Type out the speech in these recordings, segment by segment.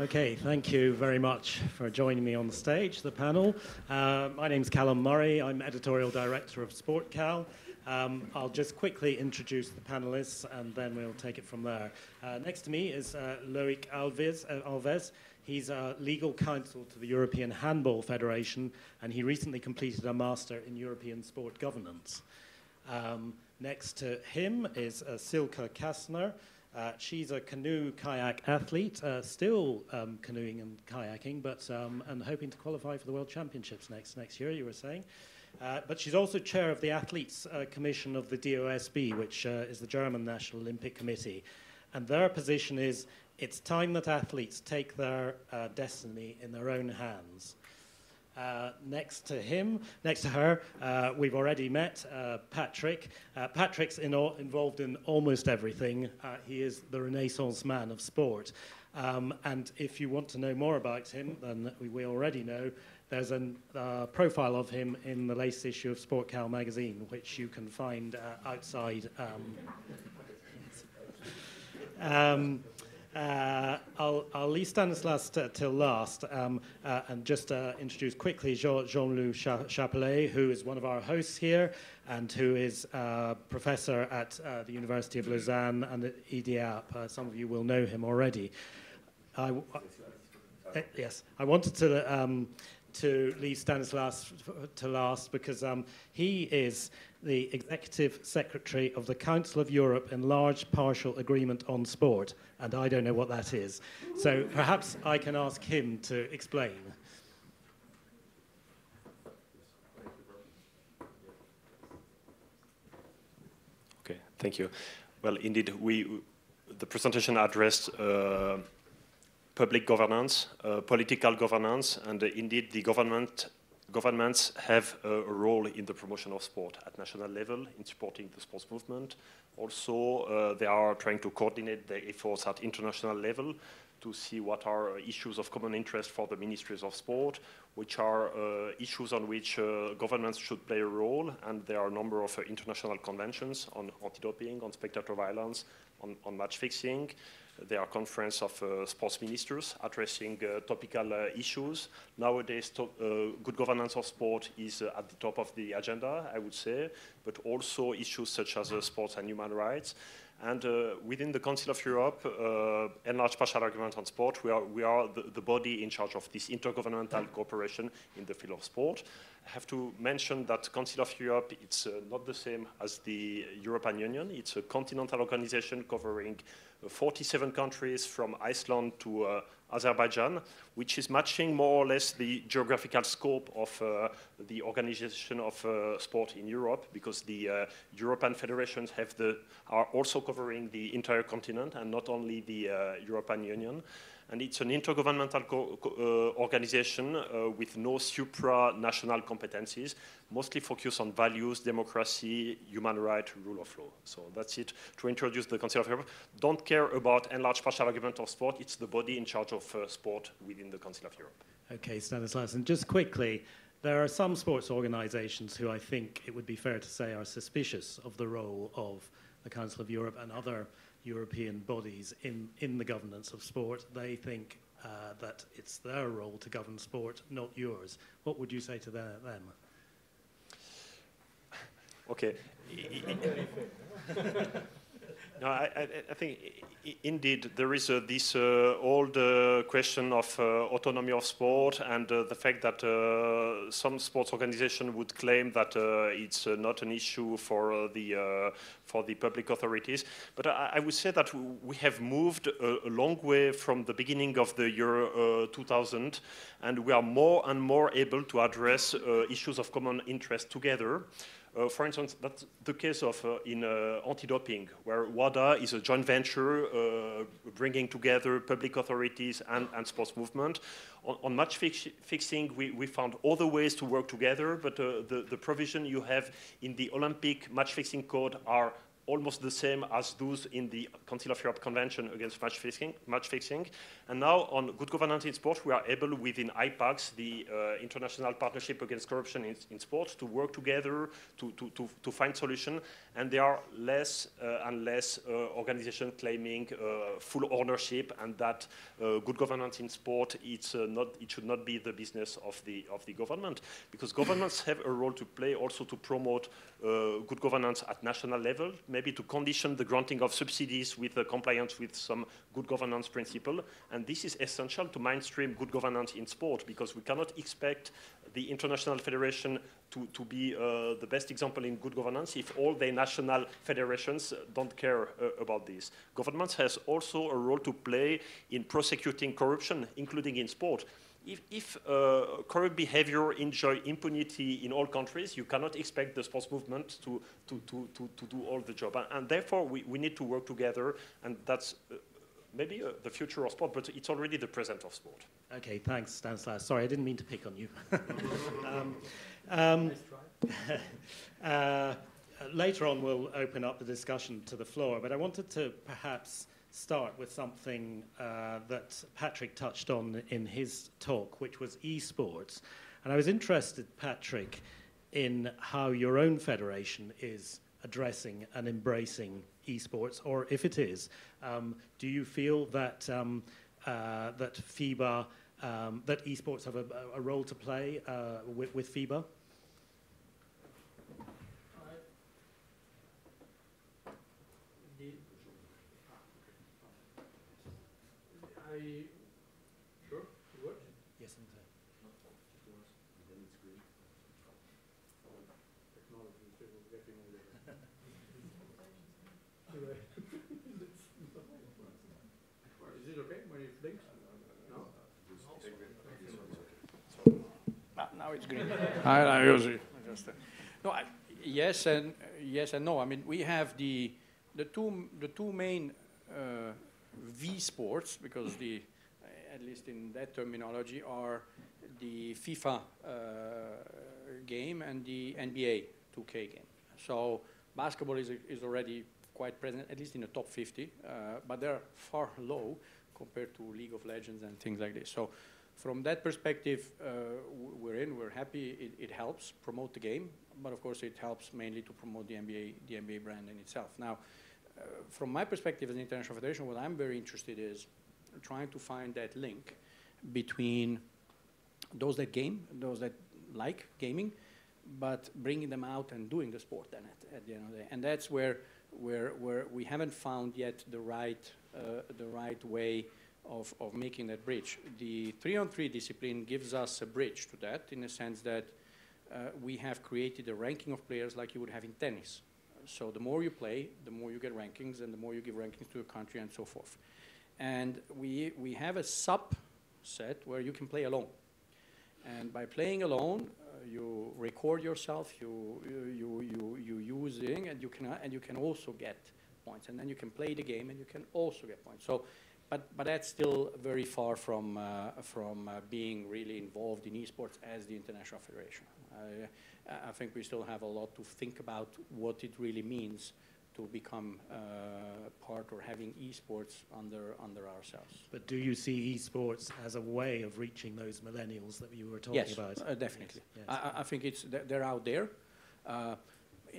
Okay, thank you very much for joining me on the stage, the panel. My name's Callum Murray. I'm editorial director of Sport Cal. I'll just quickly introduce the panelists and then we'll take it from there. Next to me is Loic Alves. He's legal counsel to the European Handball Federation, and he recently completed a master in European sport governance. Next to him is Silke Kastner. She's a canoe-kayak athlete, still canoeing and kayaking, but and hoping to qualify for the World Championships next year, you were saying. But she's also chair of the Athletes Commission of the DOSB, which is the German National Olympic Committee. And their position is, it's time that athletes take their destiny in their own hands. Next to her, we've already met Patrick. Patrick's involved in almost everything. He is the Renaissance man of sport. And if you want to know more about him than we already know, there's a profile of him in the latest issue of Sport Cal magazine, which you can find outside. I'll leave Stanislas till last and just introduce quickly Jean-Loup Chapelet, who is one of our hosts here and who is a professor at the University of Lausanne and at IDHEAP. Some of you will know him already. Yes, I wanted to leave Stanislas to last because he is the Executive Secretary of the Council of Europe Enlarged Partial Agreement on Sport, and I don't know what that is. So perhaps I can ask him to explain. Okay, thank you. Well, indeed, the presentation addressed public governance, political governance, and indeed the governments have a role in the promotion of sport at national level, in supporting the sports movement. Also, they are trying to coordinate their efforts at international level to see what are issues of common interest for the ministries of sport, which are issues on which governments should play a role, and there are a number of international conventions on anti-doping, on spectator violence, on match fixing. There are conferences of sports ministers addressing topical issues. Nowadays, good governance of sport is at the top of the agenda, I would say, but also issues such as sports and human rights. And within the Council of Europe, Enlarged Partial Agreement on Sport, we are the body in charge of this intergovernmental cooperation in the field of sport. I have to mention that Council of Europe, it's not the same as the European Union. It's a continental organization covering 47 countries from Iceland to Azerbaijan, which is matching more or less the geographical scope of the organization of sport in Europe, because the European federations are also covering the entire continent and not only the European Union. And it's an intergovernmental organization with no supranational competencies, mostly focused on values, democracy, human rights, rule of law. So that's it to introduce the Council of Europe. Don't care about Enlarged Partial Agreement of Sport. It's the body in charge of sport within the Council of Europe. Okay, Stanislas, and just quickly, there are some sports organizations who I think it would be fair to say are suspicious of the role of the Council of Europe and other European bodies in the governance of sport. They think that it's their role to govern sport, not yours. What would you say to them? Okay. No, I think indeed there is this old question of autonomy of sport, and the fact that some sports organization would claim that it's not an issue for the public authorities. But I would say that we have moved a long way from the beginning of the year 2000, and we are more and more able to address issues of common interest together. For instance, that's the case of in anti-doping, where WADA is a joint venture bringing together public authorities and sports movement. On match fixing, we found other ways to work together, but the provision you have in the Olympic match fixing code are almost the same as those in the Council of Europe Convention against match fixing. And now on good governance in sport, we are able within IPACS, the International Partnership Against Corruption in Sport, to work together to find solutions. And there are less and less organizations claiming full ownership, and that good governance in sport, it should not be the business of the government, because governments have a role to play also to promote good governance at national level, maybe to condition the granting of subsidies with compliance with some good governance principle. And this is essential to mainstream good governance in sport, because we cannot expect the international federation to be the best example in good governance if all the national federations don't care about this. Governments has also a role to play in prosecuting corruption, including in sport. If corrupt behavior enjoy impunity in all countries, you cannot expect the sports movement to do all the job. And therefore, we need to work together, and that's maybe the future of sport, but it's already the present of sport. Okay, thanks, Stanislas. Sorry, I didn't mean to pick on you. Later on, we'll open up the discussion to the floor, but I wanted to perhaps start with something that Patrick touched on in his talk, which was esports. And I was interested, Patrick, in how your own federation is addressing and embracing esports, or if it is, do you feel that that FIBA, that esports have a role to play with FIBA? Sure, it works? Yes, and Technology is getting older. Is it okay when it blinks? No? Now it's green. I use it. No, yes and no. I mean, we have the two main V sports, because at least in that terminology, are the FIFA game and the NBA 2K game. So basketball is already quite present, at least in the top 50, but they're far low compared to League of Legends and things like this. So from that perspective, we're happy. It helps promote the game, but of course it helps mainly to promote the NBA brand in itself. Now, from my perspective as an international federation, what I'm very interested in is trying to find that link between those that game, those that like gaming, but bringing them out and doing the sport then at the end of the day. And that's where we haven't found yet the right way of making that bridge. The 3-on-3 discipline gives us a bridge to that, in the sense that we have created a ranking of players like you would have in tennis. So the more you play, the more you get rankings, and the more you give rankings to your country and so forth. And we have a subset where you can play alone. And by playing alone, you record yourself, you using, and you can also get points. And then you can play the game, and you can also get points. So, but that's still very far from being really involved in esports as the international federation. I think we still have a lot to think about what it really means to become part or having esports under ourselves. But do you see esports as a way of reaching those millennials that you were talking about? Yes, definitely. Yes. I think they're out there.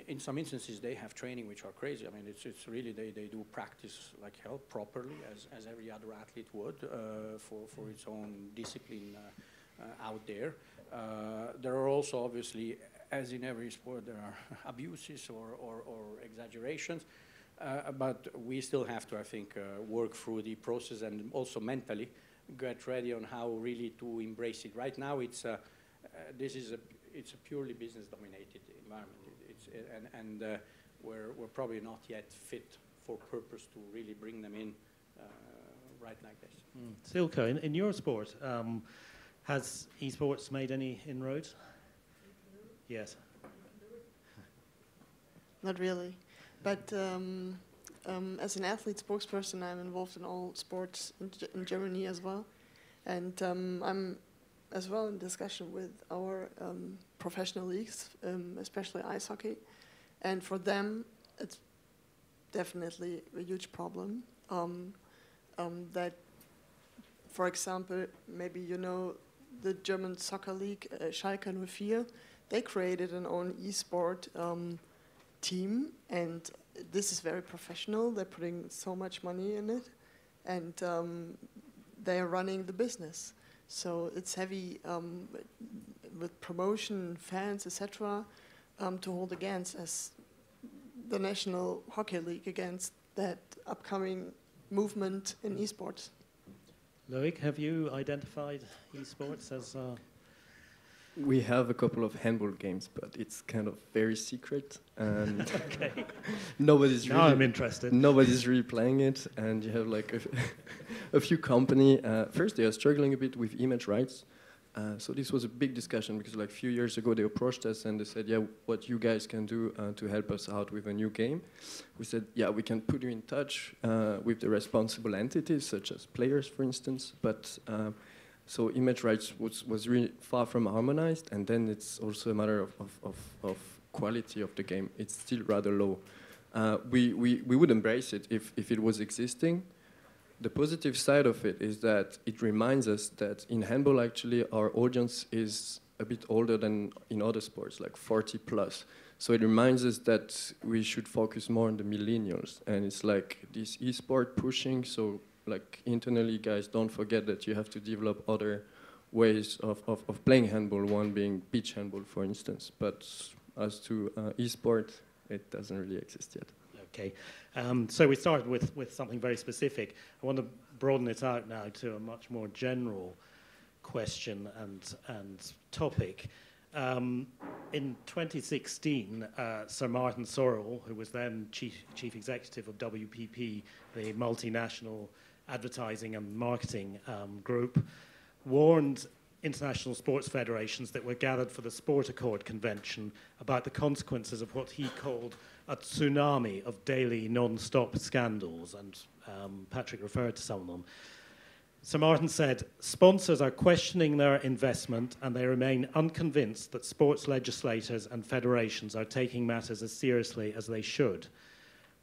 In some instances, they have training which are crazy. I mean, it's really, they do practice like hell properly, as every other athlete would, for its own discipline out there. There are also, obviously, as in every sport, there are abuses or exaggerations, but we still have to, I think, work through the process and also mentally get ready on how really to embrace it. Right now, it's a purely business-dominated environment. We're probably not yet fit for purpose to really bring them in right like this. Silke, in your sport, has esports made any inroads? Yes. Not really, but as an athlete spokesperson, I'm involved in all sports in Germany as well, and I'm as well in discussion with our professional leagues, especially ice hockey, and for them, it's definitely a huge problem. That, for example, maybe you know the German soccer league, Schalke 04, they created an own e-sport team, and this is very professional. They're putting so much money in it, and they are running the business. So it's heavy with promotion, fans, etc., to hold against as the National Hockey League against that upcoming movement in esports. Loic, have you identified esports as... We have a couple of handball games, but it's kind of very secret, and Okay. nobody's Now I'm interested. Nobody's really playing it, and you have like a few company. First, they are struggling a bit with image rights, so this was a big discussion because like a few years ago they approached us and they said, "Yeah, what you guys can do to help us out with a new game?" We said, "Yeah, we can put you in touch with the responsible entities, such as players, for instance, but." So image rights was really far from harmonized, and then it's also a matter of quality of the game. It's still rather low. We would embrace it if it was existing. The positive side of it is that it reminds us that in handball, actually, our audience is a bit older than in other sports, like 40 plus. So it reminds us that we should focus more on the millennials, and it's like this e-sport pushing, so like internally, guys, don't forget that you have to develop other ways of playing handball, one being beach handball, for instance. But as to e-sport, it doesn't really exist yet. Okay, so we started with something very specific. I want to broaden it out now to a much more general question and topic. In 2016, Sir Martin Sorrell, who was then chief executive of WPP, the multinational advertising and marketing group, warned international sports federations that were gathered for the Sport Accord Convention about the consequences of what he called a tsunami of daily non-stop scandals, and Patrick referred to some of them. Sir Martin said, sponsors are questioning their investment and they remain unconvinced that sports legislators and federations are taking matters as seriously as they should.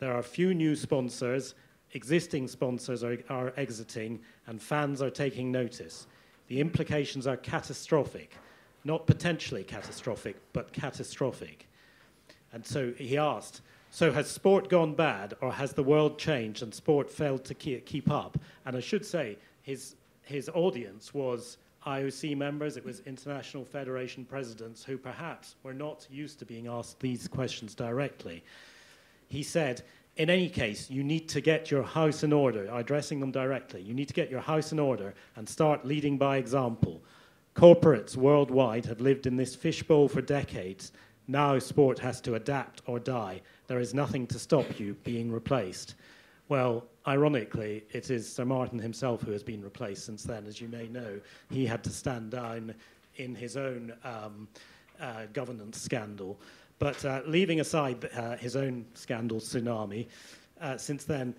There are few new sponsors, existing sponsors are exiting, and fans are taking notice. The implications are catastrophic, not potentially catastrophic, but catastrophic. And so he asked, so has sport gone bad, or has the world changed and sport failed to keep up? And I should say, his audience was IOC members, it was international federation presidents who perhaps were not used to being asked these questions directly. He said, in any case, you need to get your house in order, addressing them directly. You need to get your house in order and start leading by example. Corporates worldwide have lived in this fishbowl for decades. Now sport has to adapt or die. There is nothing to stop you being replaced. Well, ironically, it is Sir Martin himself who has been replaced since then. As you may know, he had to stand down in his own governance scandal. But leaving aside his own scandal tsunami, since then,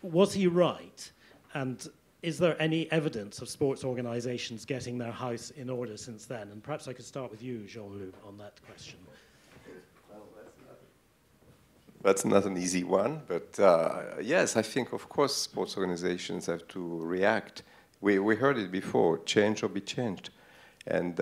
was he right? And is there any evidence of sports organisations getting their house in order since then? And perhaps I could start with you, Jean-Loup, on that question. Well, that's not an easy one, but yes, I think, of course, sports organizations have to react. We heard it before, change or be changed. And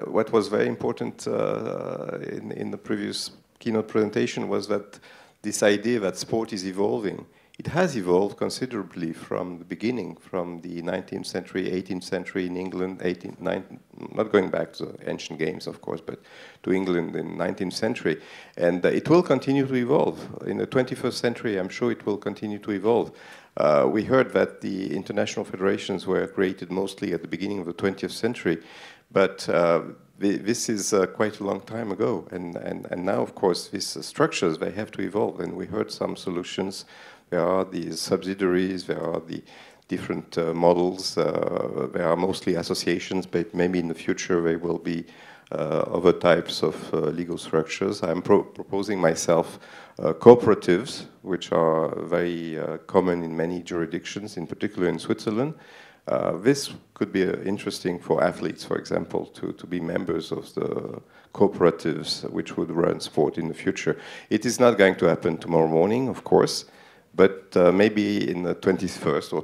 what was very important in the previous keynote presentation was that this idea that sport is evolving. It has evolved considerably from the beginning, from the 19th century, 18th century in England, not going back to the ancient games, of course, but to England in the 19th century. And it will continue to evolve. In the 21st century, I'm sure it will continue to evolve. We heard that the international federations were created mostly at the beginning of the 20th century, but this is quite a long time ago. And now, of course, these structures, they have to evolve. And we heard some solutions. There are these subsidiaries, there are the different models, there are mostly associations, but maybe in the future there will be other types of legal structures. I'm proposing myself cooperatives, which are very common in many jurisdictions, in particular in Switzerland. This could be interesting for athletes, for example, to be members of the cooperatives which would run sport in the future. It is not going to happen tomorrow morning, of course, but maybe in the 21st or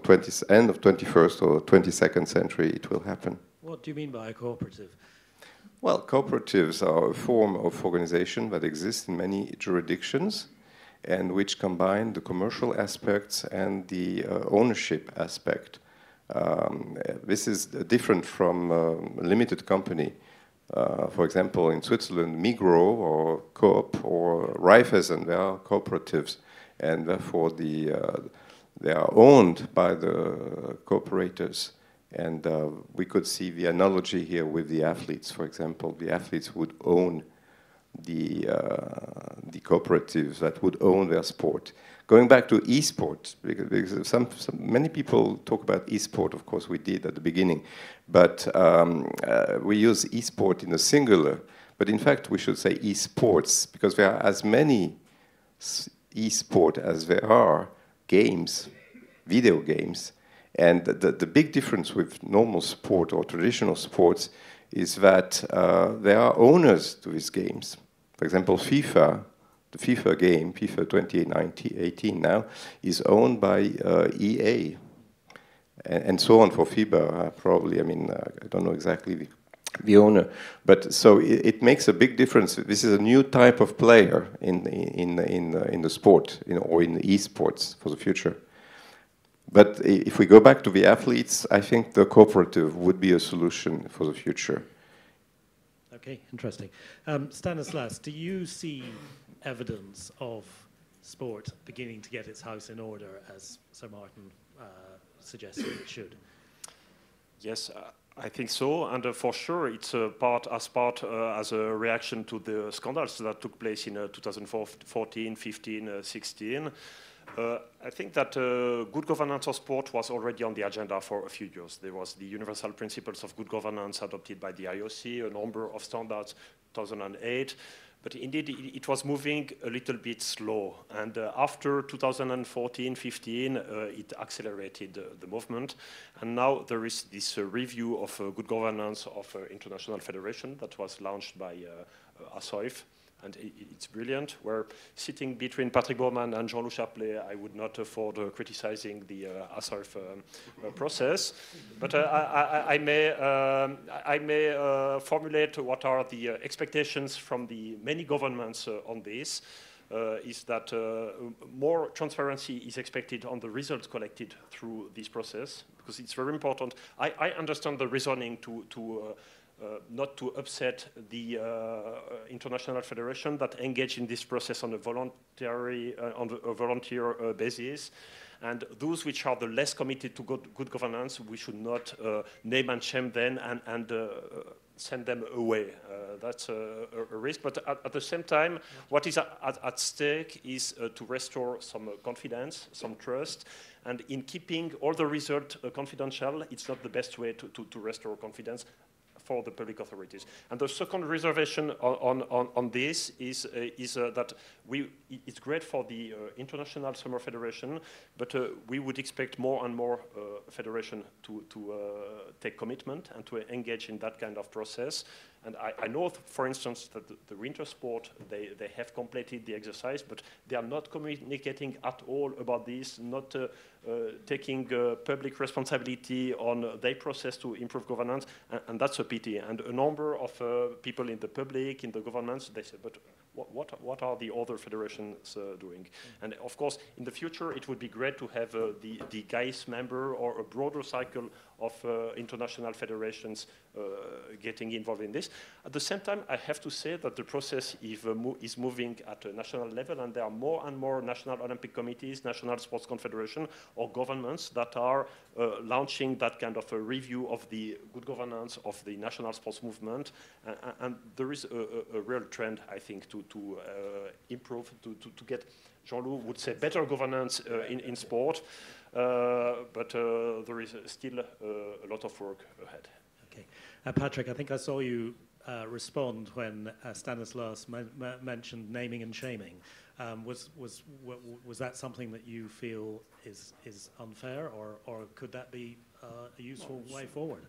end of 21st or 22nd century it will happen. What do you mean by a cooperative? Well, cooperatives are a form of organization that exists in many jurisdictions and which combine the commercial aspects and the ownership aspect. This is different from a limited company. For example, in Switzerland, Migros or Coop or Raiffeisen, they are cooperatives, and therefore they are owned by the cooperators. And we could see the analogy here with the athletes, for example. The athletes would own the cooperatives that would own their sport. Going back to e-sport, because many people talk about e-sport, of course we did at the beginning, but we use e-sport in the singular, but in fact we should say e-sports, because there are as many e-sport as there are games, video games. And the big difference with normal sport or traditional sports is that there are owners to these games. For example, FIFA, the FIFA game, FIFA 2018 now, is owned by EA. And so on for FIBA, probably. I mean, I don't know exactly the owner. But so it makes a big difference. This is a new type of player in the sport, or in the esports for the future. But if we go back to the athletes, I think the cooperative would be a solution for the future. Okay, interesting. Stanislas, do you see evidence of sport beginning to get its house in order, as Sir Martin suggested it should? Yes, I think so, and for sure it's as a reaction to the scandals that took place in 2014, 15, 16. I think that good governance of sport was already on the agenda for a few years. There was the universal principles of good governance adopted by the IOC, a number of standards, 2008. But indeed, it was moving a little bit slow. And after 2014, 15, it accelerated the movement. And now there is this review of good governance of International Federation that was launched by ASOIF. And it's brilliant. We're sitting between Patrick Baumann and Jean-Loup. I would not afford criticizing the ASOIF process, but I may formulate what are the expectations from the many governments on this. Is that more transparency is expected on the results collected through this process, because it's very important. I understand the reasoning to not to upset the International Federation that engage in this process on a volunteer basis. And those which are the less committed to good governance, we should not name and shame them and send them away. That's a risk. But at the same time, what is at stake is to restore some confidence, some trust. And in keeping all the results confidential, it's not the best way to restore confidence for the public authorities. And the second reservation on this is that it's great for the International Summer Federation, but we would expect more and more federation to take commitment and to engage in that kind of process. And I know, for instance, that the winter sport, they have completed the exercise, but they are not communicating at all about this, not taking public responsibility on their process to improve governance, and that's a pity. And a number of people in the public, in the governments, they say, but what are the other federations doing? And of course, in the future, it would be great to have the GAIS member or a broader cycle of international federations getting involved in this. At the same time, I have to say that the process is moving at a national level, and there are more and more national Olympic committees, national sports confederation, or governments that are launching that kind of a review of the good governance of the national sports movement. And there is a real trend, I think, to improve, to get, Jean-Loup would say, better governance in sport. But there is still a lot of work ahead. Okay. Patrick, I think I saw you respond when Stanislas mentioned naming and shaming. Was that something that you feel is unfair, or could that be a useful way forward?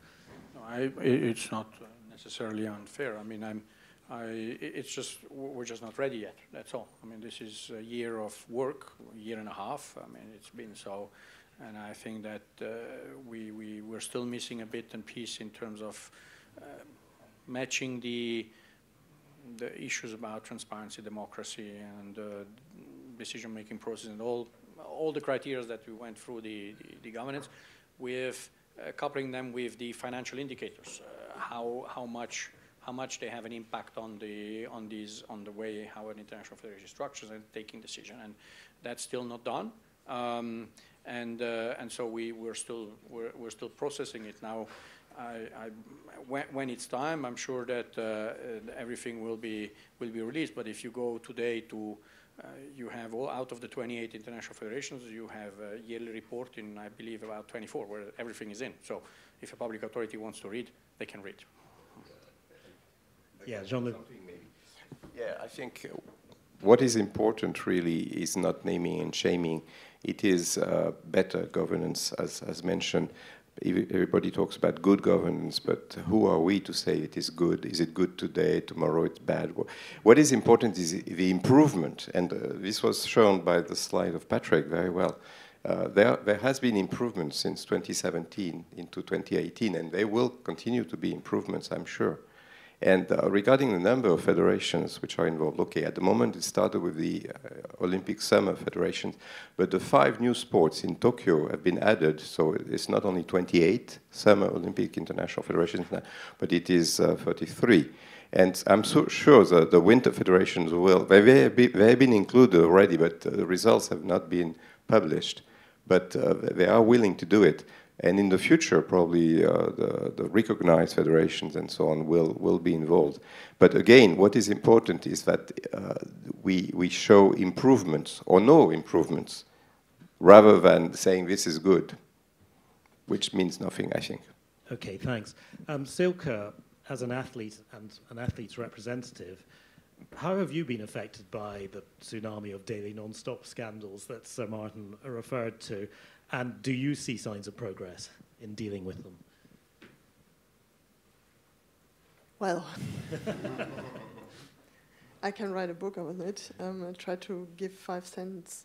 No, it's not necessarily unfair. I mean, it's just we're just not ready yet. That's all. I mean, this is a year of work, a year and a half. I mean, it's been so, and I think that we're still missing a bit and piece in terms of matching the issues about transparency, democracy, and decision-making process, and all the criteria that we went through the governance, with coupling them with the financial indicators, how much they have an impact on the way how an international federation structures and taking decision, and that's still not done. And so we're still processing it now. When it's time, I'm sure that everything will be released. But if you go today to you have all out of the 28 international federations, you have a yearly report in, I believe, about 24, where everything is in. So if a public authority wants to read, they can read. Yeah, Jean-Loup. Yeah, I think what is important really is not naming and shaming. It is better governance, as mentioned. Everybody talks about good governance, but who are we to say it is good? Is it good today, tomorrow it's bad? What is important is the improvement, and this was shown by the slide of Patrick very well. There has been improvement since 2017 into 2018, and there will continue to be improvements, I'm sure. And regarding the number of federations which are involved, okay, at the moment it started with the Olympic Summer Federation, but the 5 new sports in Tokyo have been added, so it's not only 28 Summer Olympic International Federations now, but it is 33. And I'm so sure that the Winter Federations will, they have been included already, but the results have not been published. But they are willing to do it. And in the future, probably the recognized federations and so on will be involved. But again, what is important is that we show improvements or no improvements, rather than saying this is good, which means nothing, I think. Okay, thanks. Silke, as an athlete and an athlete's representative, how have you been affected by the tsunami of daily non-stop scandals that Sir Martin referred to? And do you see signs of progress in dealing with them? Well, I can write a book on it. I'll try to give 5 sentences.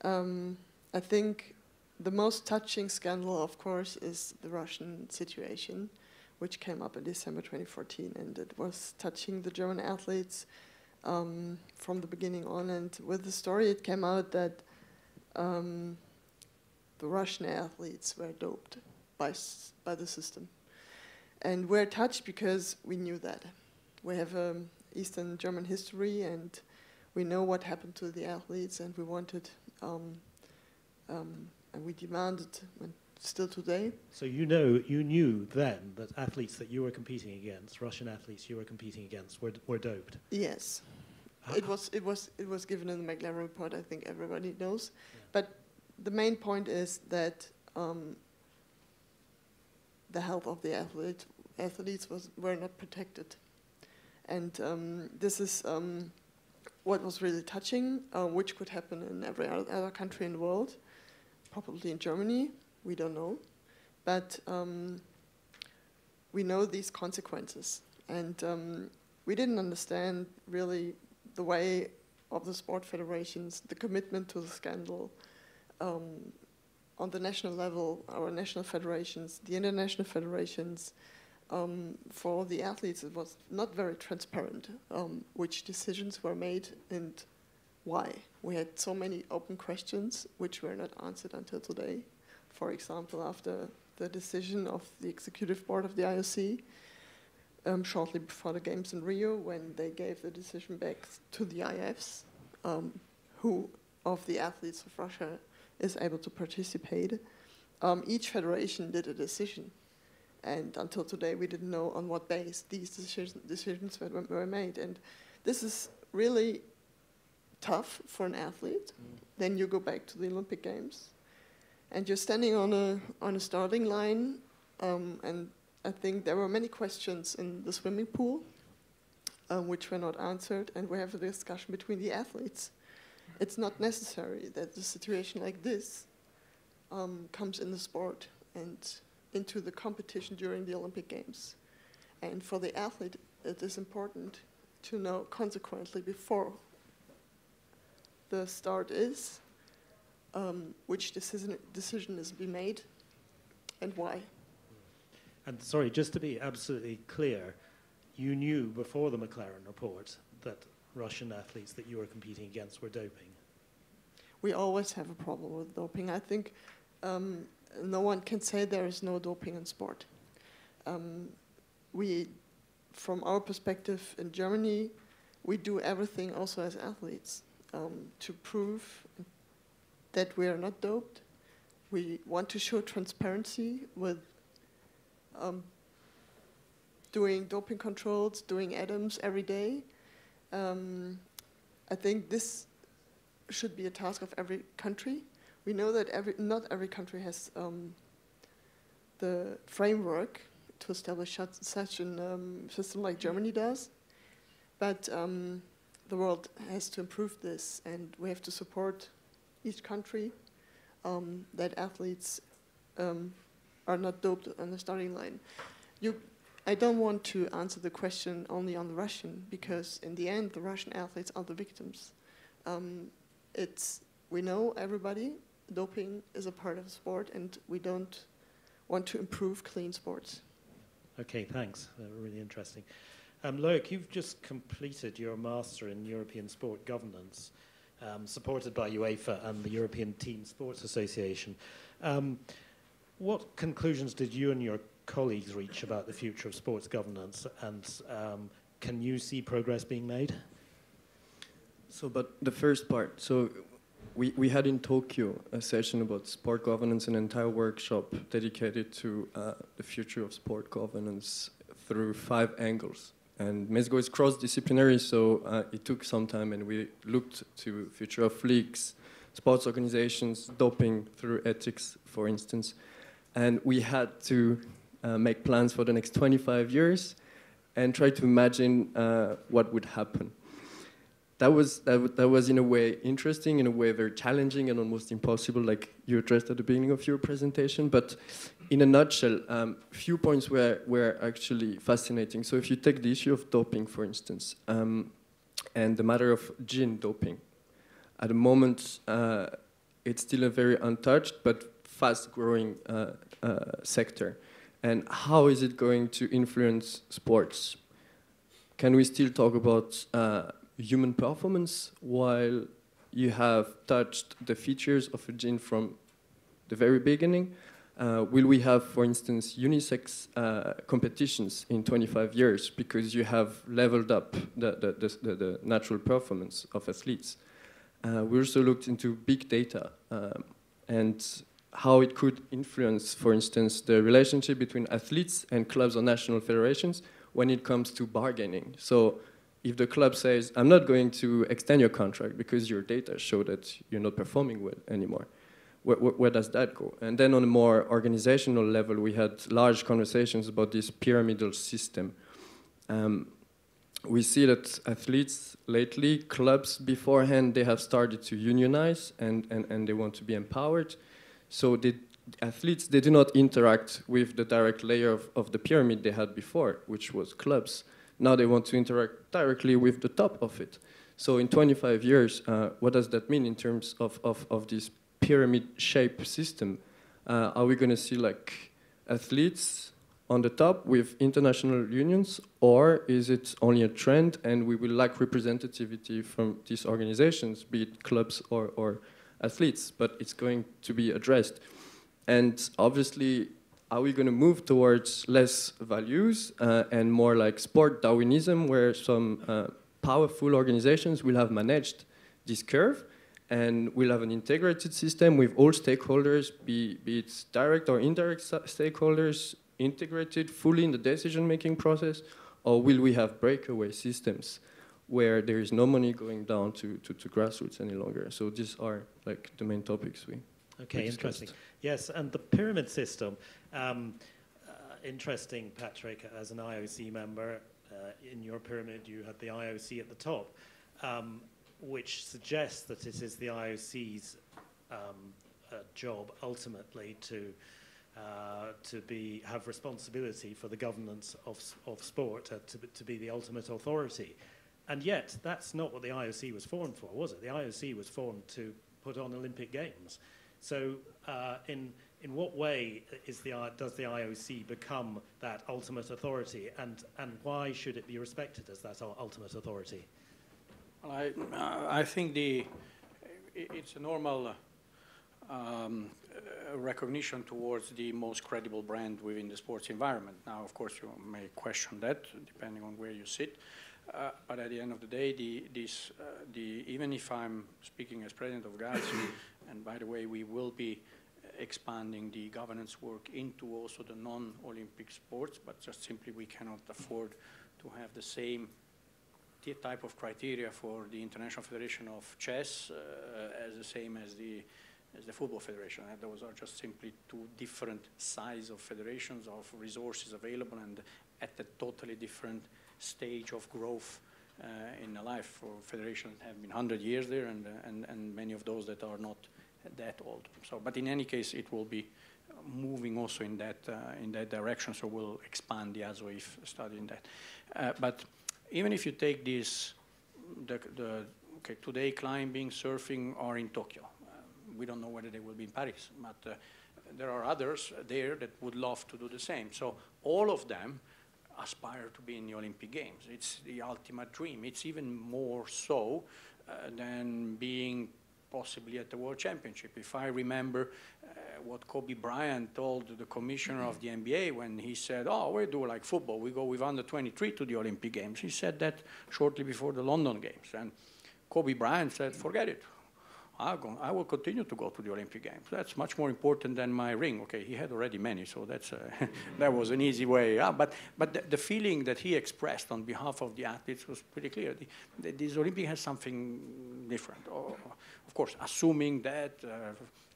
I think the most touching scandal, of course, is the Russian situation, which came up in December 2014, and it was touching the German athletes from the beginning on. And with the story, it came out that the Russian athletes were doped by the system. And we're touched because we knew that. We have Eastern German history, and we know what happened to the athletes, and we wanted, and we demanded, and still today. So you knew then that athletes that you were competing against, Russian athletes you were competing against, were doped? Yes. It was given in the McLaren report, I think everybody knows. Yeah. But the main point is that the health of the athletes were not protected. And this is what was really touching, which could happen in every other country in the world, probably in Germany, we don't know. But we know these consequences. And we didn't understand really the way of the sport federations, the commitment to the scandal. On the national level, our national federations, the international federations, for the athletes, it was not very transparent which decisions were made and why. We had so many open questions which were not answered until today. For example, after the decision of the executive board of the IOC, shortly before the games in Rio, when they gave the decision back to the IFs, who of the athletes of Russia is able to participate. Each federation did a decision, and until today we didn't know on what base these decisions were made. And this is really tough for an athlete. Then you go back to the Olympic Games, and you're standing on a starting line, and I think there were many questions in the swimming pool which were not answered, and we have a discussion between the athletes. It's not necessary that a situation like this comes in the sport. and into the competition during the Olympic Games. And for the athlete, it is important to know consequently before the start is which decision is to be made and why. And sorry, just to be absolutely clear, you knew before the McLaren report that Russian athletes that you were competing against were doping? We always have a problem with doping. I think no one can say there is no doping in sport. We, from our perspective in Germany, we do everything also as athletes to prove that we are not doped. We want to show transparency with doing doping controls, doing ADAMS every day. I think this should be a task of every country. We know that not every country has the framework to establish such a system like Germany does, but the world has to improve this, and we have to support each country that athletes are not doped on the starting line. I don't want to answer the question only on the Russian, because in the end, the Russian athletes are the victims. We know everybody, doping is a part of sport, and we don't want to improve clean sports. Okay, thanks. Really interesting. Loic, you've just completed your Master in European Sport Governance, supported by UEFA and the European Team Sports Association. What conclusions did you and your colleagues reach about the future of sports governance, and can you see progress being made? So, but the first part, so we had in Tokyo a session about sport governance, an entire workshop dedicated to the future of sport governance through 5 angles. And MESGO is cross-disciplinary, so it took some time, and we looked to future of leagues, sports organizations, doping through ethics, for instance. And we had to make plans for the next 25 years and try to imagine what would happen. That was in a way interesting, in a way very challenging and almost impossible, like you addressed at the beginning of your presentation. But in a nutshell, few points were actually fascinating. So if you take the issue of doping, for instance, and the matter of gene doping, at the moment it's still a very untouched but fast-growing sector. And how is it going to influence sports? Can we still talk about human performance while you have touched the features of a gene from the very beginning? Will we have, for instance, unisex competitions in 25 years because you have leveled up the natural performance of athletes? We also looked into big data and how it could influence, for instance, the relationship between athletes and clubs or national federations when it comes to bargaining. So if the club says, I'm not going to extend your contract because your data show that you're not performing well anymore, where does that go? And then on a more organizational level, we had large conversations about this pyramidal system. We see that athletes lately, clubs beforehand, they have started to unionize and they want to be empowered. So the athletes, they do not interact with the direct layer of the pyramid they had before, which was clubs. Now they want to interact directly with the top of it. So in 25 years, what does that mean in terms of this pyramid-shaped system? Are we going to see like athletes on the top with international unions, or is it only a trend and we will lack representativity from these organizations, be it clubs or athletes, but it's going to be addressed? And obviously, are we going to move towards less values and more like sport Darwinism, where some powerful organizations will have managed this curve and we'll have an integrated system with all stakeholders, be it direct or indirect stakeholders, integrated fully in the decision-making process? Or will we have breakaway systems where there is no money going down to grassroots any longer? So these are like the main topics we Okay, interesting. Yes, and the pyramid system, interesting, Patrick, as an IOC member, in your pyramid you had the IOC at the top, which suggests that it is the IOC's job ultimately to have responsibility for the governance of sport, to be the ultimate authority. And yet, that's not what the IOC was formed for, was it? The IOC was formed to put on Olympic Games. So in what way does the IOC become that ultimate authority, and why should it be respected as that ultimate authority? Well, I think it's a normal recognition towards the most credible brand within the sports environment. Now, of course, you may question that depending on where you sit. But at the end of the day, even if I'm speaking as president of GALS, and by the way, we will be expanding the governance work into also the non-Olympic sports, but just simply we cannot afford to have the same type of criteria for the International Federation of Chess as the same as the Football Federation. Those are just simply two different size of federations, of resources available, and at a totally different stage of growth in a life for federations that have been 100 years there, and many of those that are not that old. So, but in any case, it will be moving also in that direction. So we'll expand the ASOIF study in that. But even if you take this, okay, today climbing, surfing are in Tokyo. We don't know whether they will be in Paris, but there are others there that would love to do the same. So all of them aspire to be in the Olympic Games. It's the ultimate dream. It's even more so than being possibly at the World Championship. If I remember what Kobe Bryant told the commissioner of the NBA when he said, oh, we do like football, we go with under 23 to the Olympic Games. He said that shortly before the London Games. And Kobe Bryant said, forget it. I will continue to go to the Olympic Games. That's much more important than my ring. Okay, he had already many, so that's that was an easy way. But the feeling that he expressed on behalf of the athletes was pretty clear. This Olympic has something different. Of course, assuming that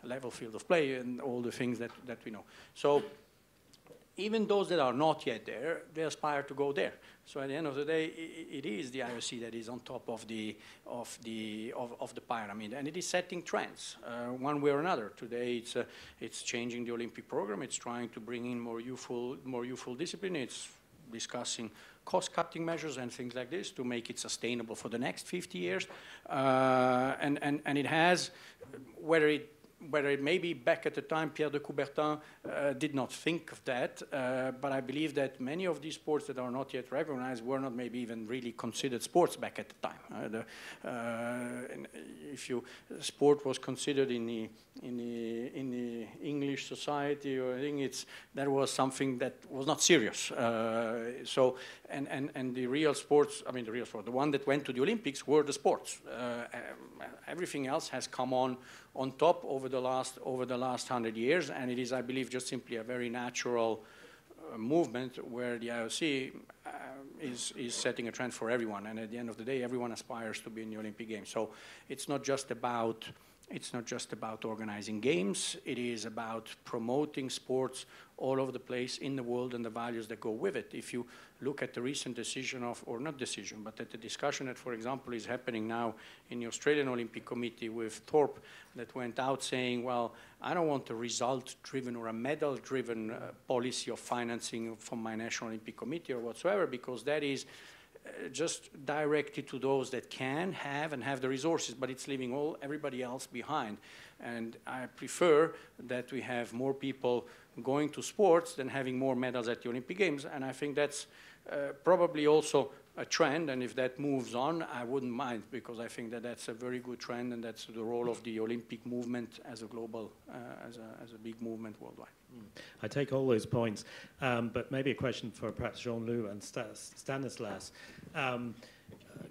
level field of play and all the things that we know. So even those that are not yet there, they aspire to go there. So at the end of the day, it is the IOC that is on top of the pyramid, and it is setting trends one way or another. Today, it's changing the Olympic program. It's trying to bring in more youthful discipline. It's discussing cost-cutting measures and things like this to make it sustainable for the next 50 years. And it has, whether it may be back at the time, Pierre de Coubertin did not think of that, but I believe that many of these sports that are not yet recognized were not maybe even really considered sports back at the time. Sport was considered in the English society, or I think that was something that was not serious. And the real sports, the one that went to the Olympics were the sports. Everything else has come on top over the last 100 years, and it is, I believe, just simply a very natural movement where the IOC is setting a trend for everyone, and at the end of the day, everyone aspires to be in the Olympic Games. So it's not just about organizing games. It is about promoting sports all over the place in the world and the values that go with it. If you look at the recent decision but at the discussion that, for example, is happening now in the Australian Olympic Committee with Thorpe, that went out saying, well, I don't want a result-driven or a medal-driven policy of financing from my National Olympic Committee or whatsoever, because that is just directed to those that can have the resources, but it's leaving everybody else behind. And I prefer that we have more people going to sports than having more medals at the Olympic Games, and I think that's probably also a trend, and if that moves on, I wouldn't mind, because I think that that's a very good trend, and that's the role of the Olympic movement as a global, as a big movement worldwide. I take all those points, but maybe a question for perhaps Jean-Loup and Stanislas.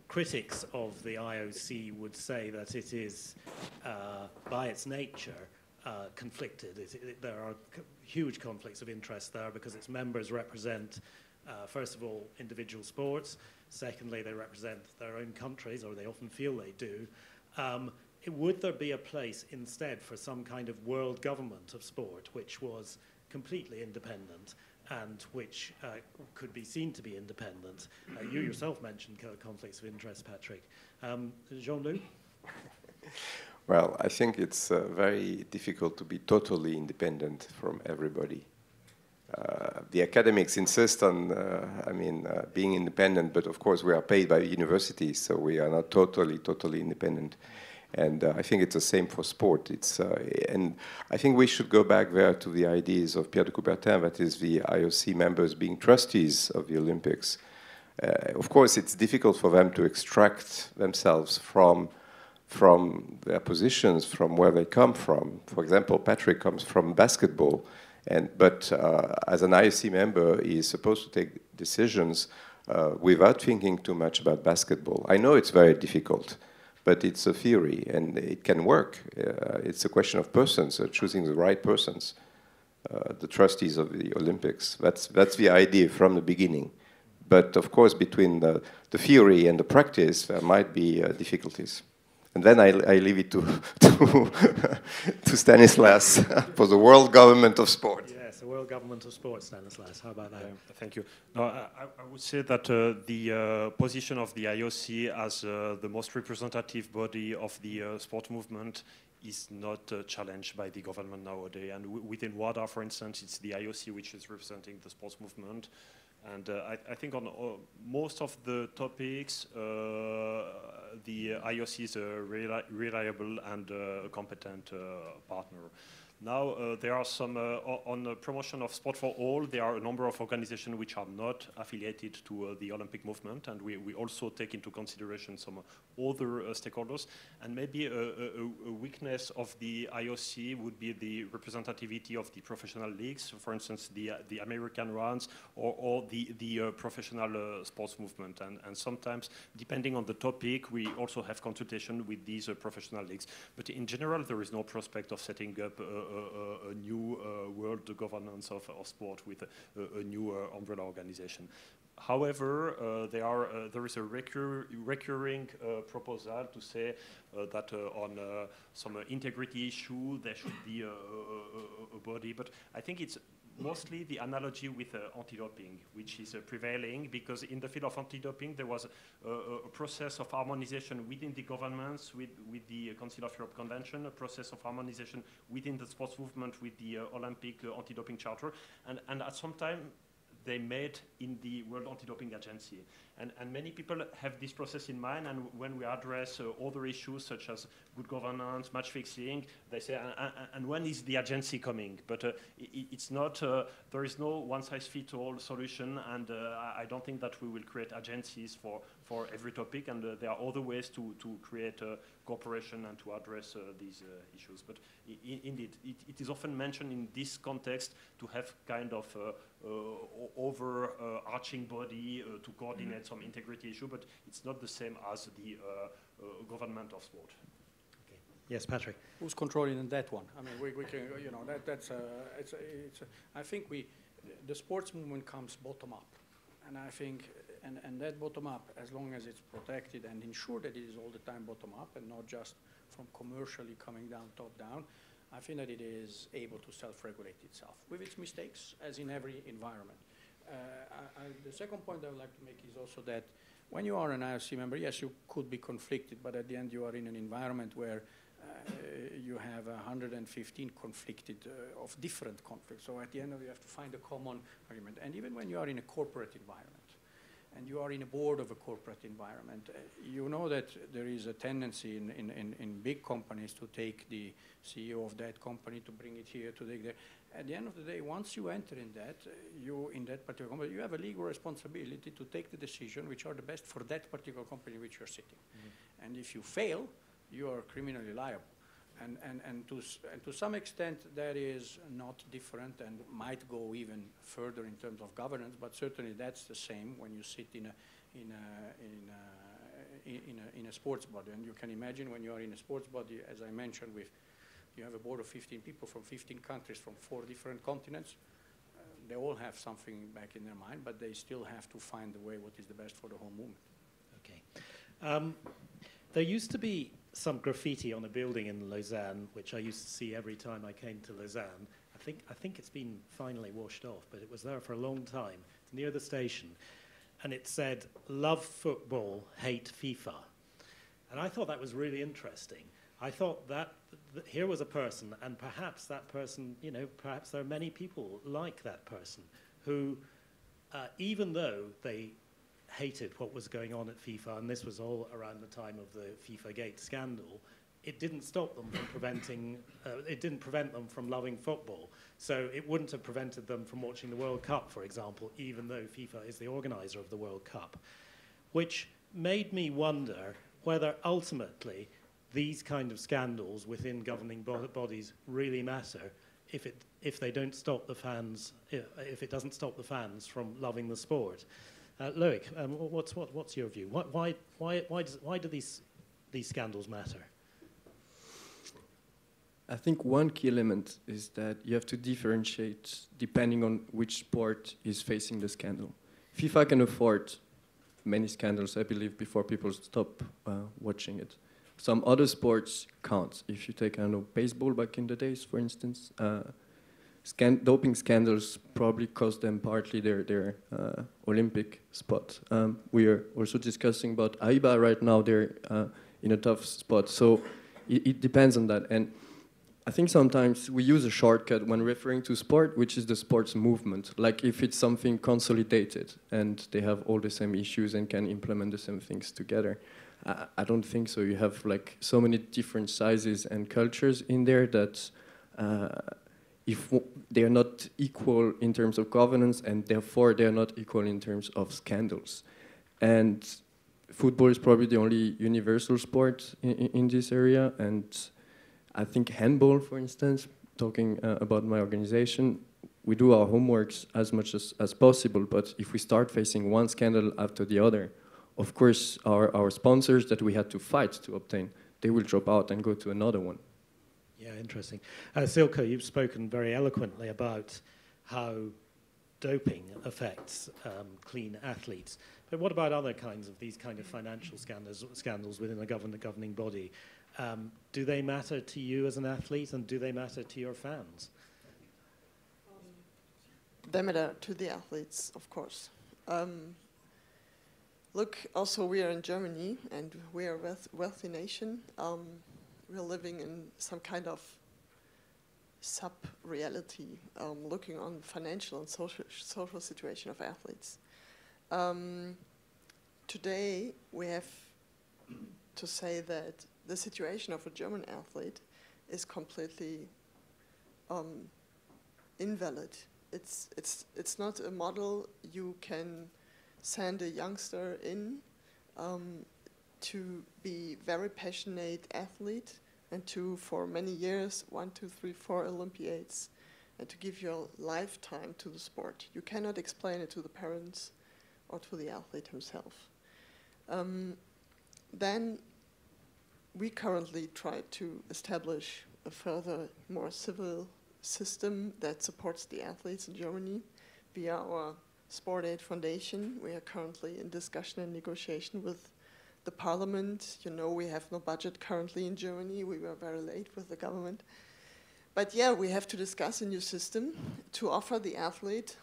Critics of the IOC would say that it is, by its nature, conflicted. There are huge conflicts of interest there because its members represent, first of all, individual sports. Secondly, they represent their own countries, or they often feel they do. Would there be a place instead for some kind of world government of sport which was completely independent and which could be seen to be independent? You yourself mentioned conflicts of interest, Patrick. Jean-Loup? Well, I think it's very difficult to be totally independent from everybody. The academics insist on, being independent, but of course we are paid by universities, so we are not totally independent. And I think it's the same for sport. And I think we should go back there to the ideas of Pierre de Coubertin, that is the IOC members being trustees of the Olympics. Of course, it's difficult for them to extract themselves from their positions, from where they come from. For example, Patrick comes from basketball, but as an IOC member, he is supposed to take decisions without thinking too much about basketball. I know it's very difficult, but it's a theory, and it can work. It's a question of persons, choosing the right persons, the trustees of the Olympics. That's the idea from the beginning. But of course, between the theory and the practice, there might be difficulties. And then I leave it to Stanislas for the World Government of Sport. Yes, the World Government of Sport, Stanislas. How about that? Thank you. No, I would say that the position of the IOC as the most representative body of the sport movement is not challenged by the government nowadays. And within WADA, for instance, it's the IOC which is representing the sports movement. And I think on most of the topics, the IOC is a reliable and competent partner. Now, there are some, on the promotion of sport for all, there are a number of organizations which are not affiliated to the Olympic movement, and we also take into consideration some other stakeholders. And maybe a weakness of the IOC would be the representativity of the professional leagues, for instance, the American ones, or the professional sports movement. And sometimes, depending on the topic, we also have consultation with these professional leagues. But in general, there is no prospect of setting up a new world governance of sport with a new umbrella organization. However, there is a recurring proposal to say that on some integrity issue there should be a body, but I think it's mostly the analogy with anti-doping, which is prevailing, because in the field of anti-doping there was a process of harmonization within the governments with the Council of Europe Convention, a process of harmonization within the sports movement with the Olympic anti-doping charter, and at some time they made in the World Anti-Doping Agency. And many people have this process in mind, and when we address other issues such as good governance, match fixing, they say, and when is the agency coming? But it's not, there is no one-size-fits-all solution, and I don't think that we will create agencies for every topic, and there are other ways to create cooperation and to address these issues. But indeed, it is often mentioned in this context to have kind of overarching body to coordinate some integrity issue, but it's not the same as the government of sport. Okay. Yes, Patrick. Who's controlling that one? I mean, we can, you know, I think the sports movement comes bottom up, and I think, and that bottom up, as long as it's protected and ensure that it is all the time bottom up and not just from commercially coming down, top down, I think that it is able to self-regulate itself with its mistakes, as in every environment. The second point I would like to make is also that when you are an IOC member, yes, you could be conflicted, but at the end you are in an environment where you have 115 conflicted of different conflicts. So at the end you have to find a common argument. And even when you are in a corporate environment, and you are in a board of a corporate environment, you know that there is a tendency in big companies to take the CEO of that company, to bring it here, to take there. At the end of the day, once you enter in that particular company, you have a legal responsibility to take the decision which are the best for that particular company in which you're sitting. Mm-hmm. And if you fail, you are criminally liable. And to some extent that is not different and might go even further in terms of governance, but certainly that's the same when you sit in a sports body. And you can imagine when you are in a sports body, as I mentioned, you have a board of 15 people from 15 countries from 4 different continents. They all have something back in their mind, but they still have to find the way what is the best for the whole movement. Okay. There used to be some graffiti on a building in Lausanne, which I used to see every time I came to Lausanne. I think it's been finally washed off, but it was there for a long time. It's near the station. And it said, "Love football, hate FIFA." And I thought that was really interesting. I thought that here was a person, and perhaps that person, you know, perhaps there are many people like that person who, even though they hated what was going on at FIFA, and this was all around the time of the FIFA Gate scandal, it didn't stop them from it didn't prevent them from loving football. So it wouldn't have prevented them from watching the World Cup, for example, even though FIFA is the organizer of the World Cup, which made me wonder whether ultimately these kind of scandals within governing bodies really matter if they don't stop the fans, if it doesn't stop the fans from loving the sport. Loic, what's your view? Why do these scandals matter? I think one key element is that you have to differentiate depending on which sport is facing the scandal. FIFA can afford many scandals, I believe, before people stop watching it. Some other sports can't. If you take, I don't know, baseball back in the days, for instance, doping scandals probably cost them partly their Olympic spot. We are also discussing about AIBA right now. They're in a tough spot. So it depends on that. And I think sometimes we use a shortcut when referring to sport, which is the sports movement. Like if it's something consolidated and they have all the same issues and can implement the same things together. I don't think so. You have like so many different sizes and cultures in there that if they're not equal in terms of governance, and therefore they're not equal in terms of scandals. And football is probably the only universal sport in this area. And I think handball, for instance, talking about my organization, we do our homeworks as much as possible, but if we start facing one scandal after the other, of course, our sponsors that we had to fight to obtain, they will drop out and go to another one. Yeah, interesting. Silke, you've spoken very eloquently about how doping affects clean athletes. But what about other kinds of these kind of financial scandals within a governing body? Do they matter to you as an athlete, and do they matter to your fans? They matter to the athletes, of course. Look, also we are in Germany, and we are a wealthy nation. We're living in some kind of sub-reality, looking on financial and social situation of athletes. Today, we have to say that the situation of a German athlete is completely invalid. It's not a model you can send a youngster in to be very passionate athlete and to, for many years, 1, 2, 3, 4 Olympiads, and to give your lifetime to the sport. You cannot explain it to the parents or to the athlete himself. Then we currently try to establish a further, more civil system that supports the athletes in Germany via our Sport Aid Foundation. We are currently in discussion and negotiation with the parliament. You know, we have no budget currently in Germany. We were very late with the government. But yeah, we have to discuss a new system to offer the athletes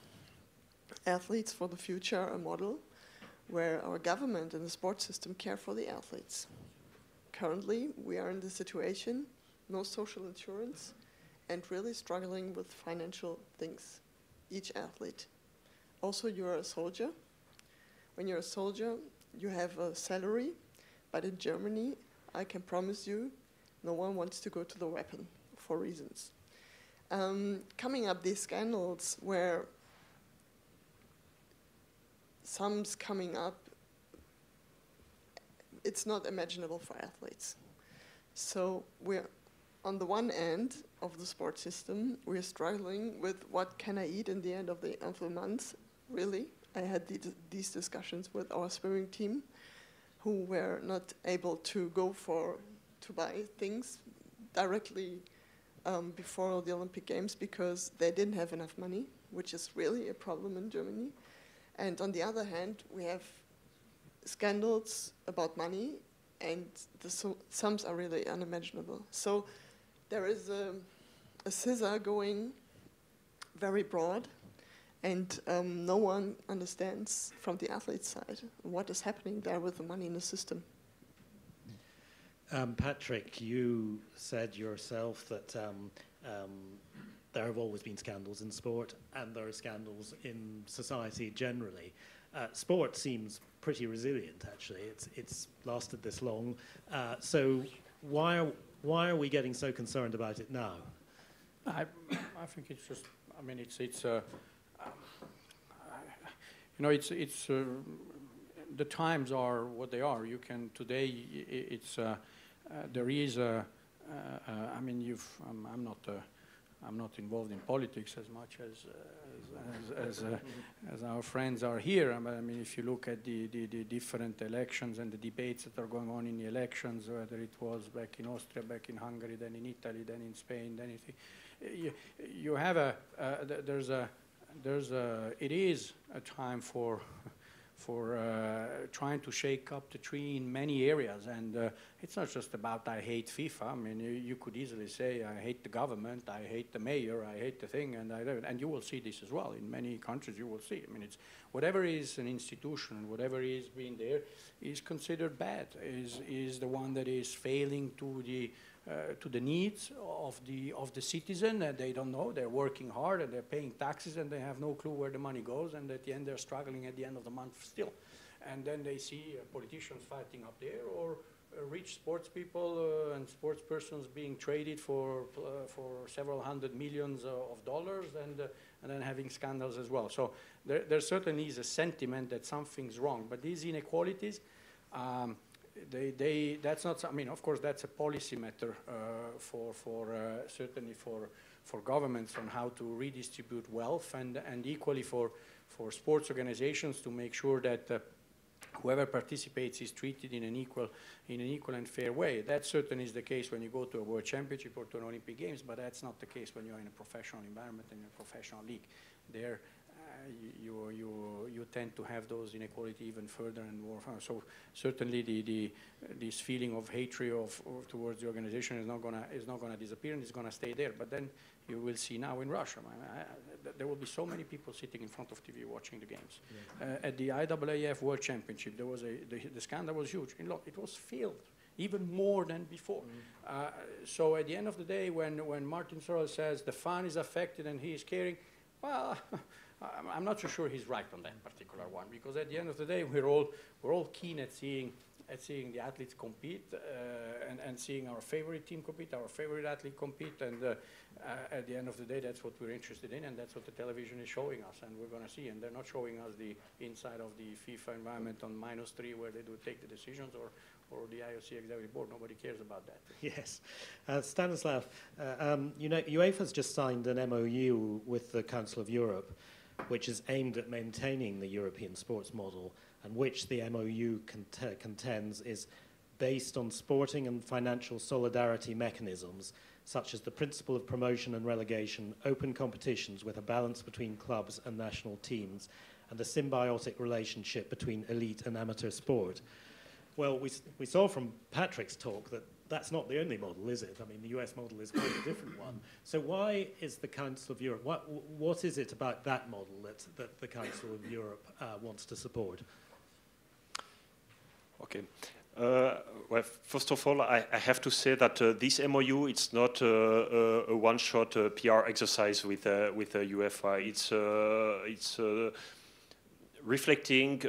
for the future a model where our government and the sports system care for the athletes. Currently, we are in the situation, no social insurance, and really struggling with financial things, each athlete. Also, you're a soldier. When you're a soldier, you have a salary, but in Germany, I can promise you, no one wants to go to the weapon for reasons. Coming up these scandals where some's coming up, it's not imaginable for athletes. So we're on the one end of the sport system, we're struggling with what can I eat in the end of the month, really. I had these discussions with our swimming team who were not able to go to buy things directly before the Olympic Games because they didn't have enough money, which is really a problem in Germany. And on the other hand, we have scandals about money, and the sums are really unimaginable. So there is a scissor going very broad, and no one understands from the athlete side what is happening there with the money in the system. Patrick, you said yourself that there have always been scandals in sport, and there are scandals in society generally. Sport seems pretty resilient, actually. It's lasted this long. So why are we getting so concerned about it now? I think it's just. I mean, it's the times are what they are. You can today. There is a. I mean, I'm not involved in politics as much as our friends are here. I mean, if you look at the different elections and the debates that are going on in the elections, whether it was back in Austria, back in Hungary, then in Italy, then in Spain, then you have it is a time for trying to shake up the tree in many areas, and it's not just about I hate FIFA. I mean, you could easily say I hate the government, I hate the mayor, I hate the thing, and you will see this as well in many countries. You will see. I mean, it's whatever is an institution and whatever is being there is considered bad. Is the one that is failing to the needs of the citizen, and they don't know. They're working hard and they're paying taxes and they have no clue where the money goes, and at the end they're struggling at the end of the month still. And then they see politicians fighting up there, or rich sports people and sports persons being traded for several hundred millions of dollars, and then having scandals as well. So there certainly is a sentiment that something's wrong. But these inequalities, that's not. I mean, of course, that's a policy matter certainly for governments on how to redistribute wealth, and equally for sports organizations to make sure that whoever participates is treated in an equal and fair way. That certainly is the case when you go to a World Championship or to an Olympic Games, but that's not the case when you're in a professional environment and in a professional league. There, you tend to have those inequality even further and more. So certainly this feeling of hatred towards the organization is not gonna disappear, and it's gonna stay there. But then you will see now in Russia, there will be so many people sitting in front of TV watching the games. Yeah. At the IAAF World Championship, there was the scandal was huge. It was filled even more than before. So at the end of the day, when Martin Sorrell says the fun is affected and he is caring, well, I'm not so sure he's right on that particular one, because at the end of the day, we're all keen at seeing the athletes compete and seeing our favorite team compete, our favorite athlete compete, and at the end of the day, that's what we're interested in, and that's what the television is showing us, and we're going to see. And they're not showing us the inside of the FIFA environment on -3 where they do take the decisions, or the IOC executive board. Nobody cares about that. Yes. Stanislav, UEFA's just signed an MOU with the Council of Europe, which is aimed at maintaining the European sports model, and which the MOU contends is based on sporting and financial solidarity mechanisms, such as the principle of promotion and relegation, open competitions with a balance between clubs and national teams, and a symbiotic relationship between elite and amateur sport. Well, we saw from Patrick's talk that that's not the only model, is it? I mean, the US model is quite a different one. So why is the Council of Europe, what is it about that model that the Council of Europe wants to support? Okay. Well, first of all, I have to say that this MOU, it's not a one-shot PR exercise with UEFA. It's reflecting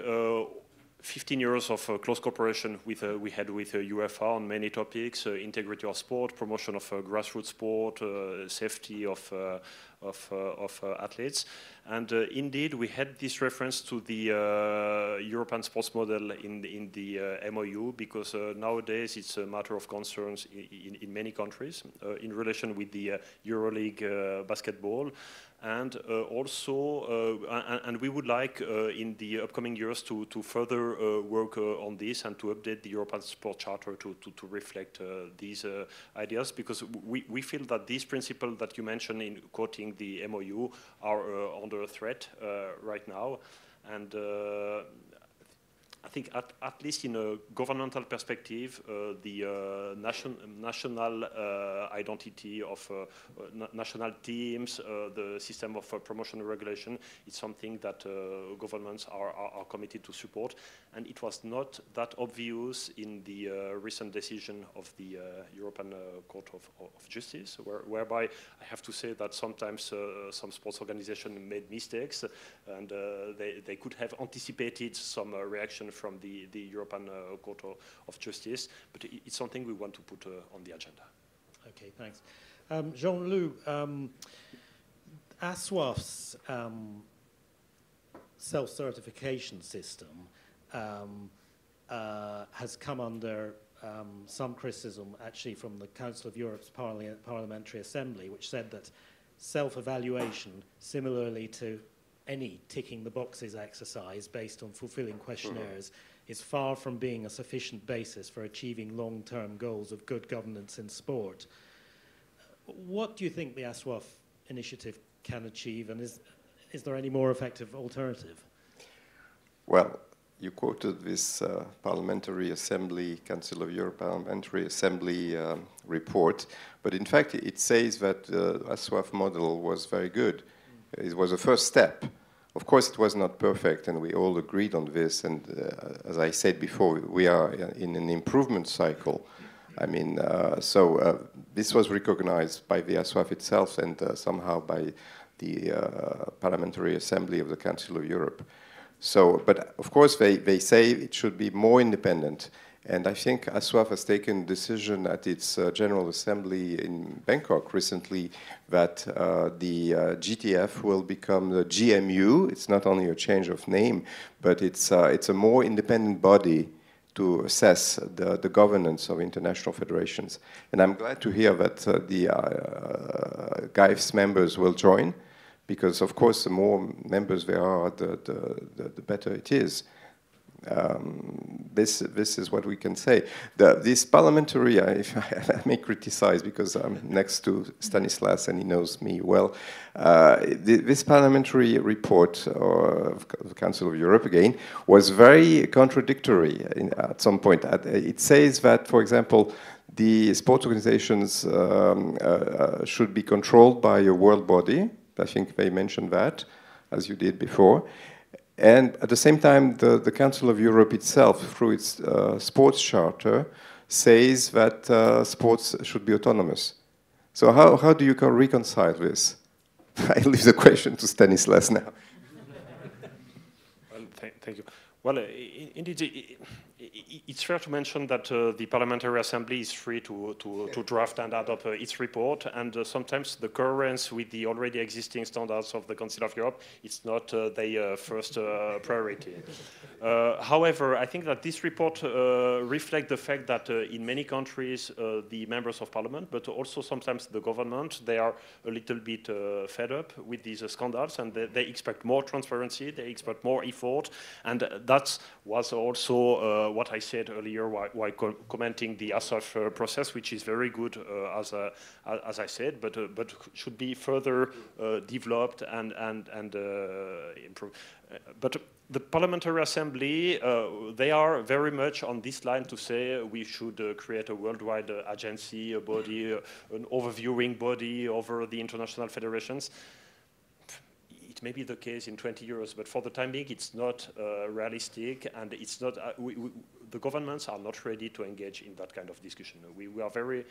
15 years of close cooperation we had with UEFA on many topics: integrity of sport, promotion of grassroots sport, safety of athletes. And indeed, we had this reference to the European sports model in the MOU, because nowadays it's a matter of concerns in many countries in relation with the EuroLeague basketball. And and we would like in the upcoming years to further work on this and to update the European Sport Charter to reflect these ideas, because we feel that these principles that you mentioned in quoting the MOU are under threat right now. And I think at least in a governmental perspective, the national identity of national teams, the system of promotion and regulation, is something that governments are committed to support. And it was not that obvious in the recent decision of the European Court of Justice, whereby I have to say that sometimes some sports organizations made mistakes, and they could have anticipated some reaction from the European Court of Justice, but it's something we want to put on the agenda. Okay, thanks. Jean-Loup, ASWAF's self-certification system has come under some criticism actually from the Council of Europe's Parliamentary Assembly, which said that self-evaluation, similarly to any ticking the boxes exercise based on fulfilling questionnaires, is far from being a sufficient basis for achieving long-term goals of good governance in sport. What do you think the ASWAF initiative can achieve, and is there any more effective alternative? Well, you quoted this Parliamentary Assembly, Council of Europe Parliamentary Assembly report, but in fact it says that the ASWAF model was very good. It was a first step. Of course, it was not perfect, and we all agreed on this. And as I said before, we are in an improvement cycle. I mean, this was recognized by the ASWAF itself and somehow by the Parliamentary Assembly of the Council of Europe. So, but of course, they say it should be more independent. And I think ASWAF has taken a decision at its General Assembly in Bangkok recently that the GTF will become the GMU. It's not only a change of name, but it's a more independent body to assess the governance of international federations. And I'm glad to hear that the GIFES members will join, because of course the more members there are, the better it is. This is what we can say. This parliamentary, I may criticize because I'm next to Stanislas and he knows me well. This parliamentary report of the Council of Europe, again, was very contradictory at some point. It says that, for example, the sports organizations should be controlled by a world body. I think they mentioned that, as you did before. And at the same time, the Council of Europe itself, through its sports charter, says that sports should be autonomous. So how do you reconcile this? I leave the question to Stanislas now. Well, thank you. Well, indeed, it's fair to mention that the Parliamentary Assembly is free to draft and adopt its report, and sometimes the coherence with the already existing standards of the Council of Europe is not their first priority. However, I think that this report reflects the fact that in many countries, the members of parliament, but also sometimes the government, they are a little bit fed up with these scandals, and they expect more transparency, they expect more effort, and that was also what I said earlier while commenting the ASWAF process, which is very good, as I said, but should be further developed and improved. But the Parliamentary Assembly, they are very much on this line to say we should create a worldwide agency, a body, an overviewing body over the international federations. It may be the case in 20 years, but for the time being, it's not realistic, and it's not. The governments are not ready to engage in that kind of discussion. We are very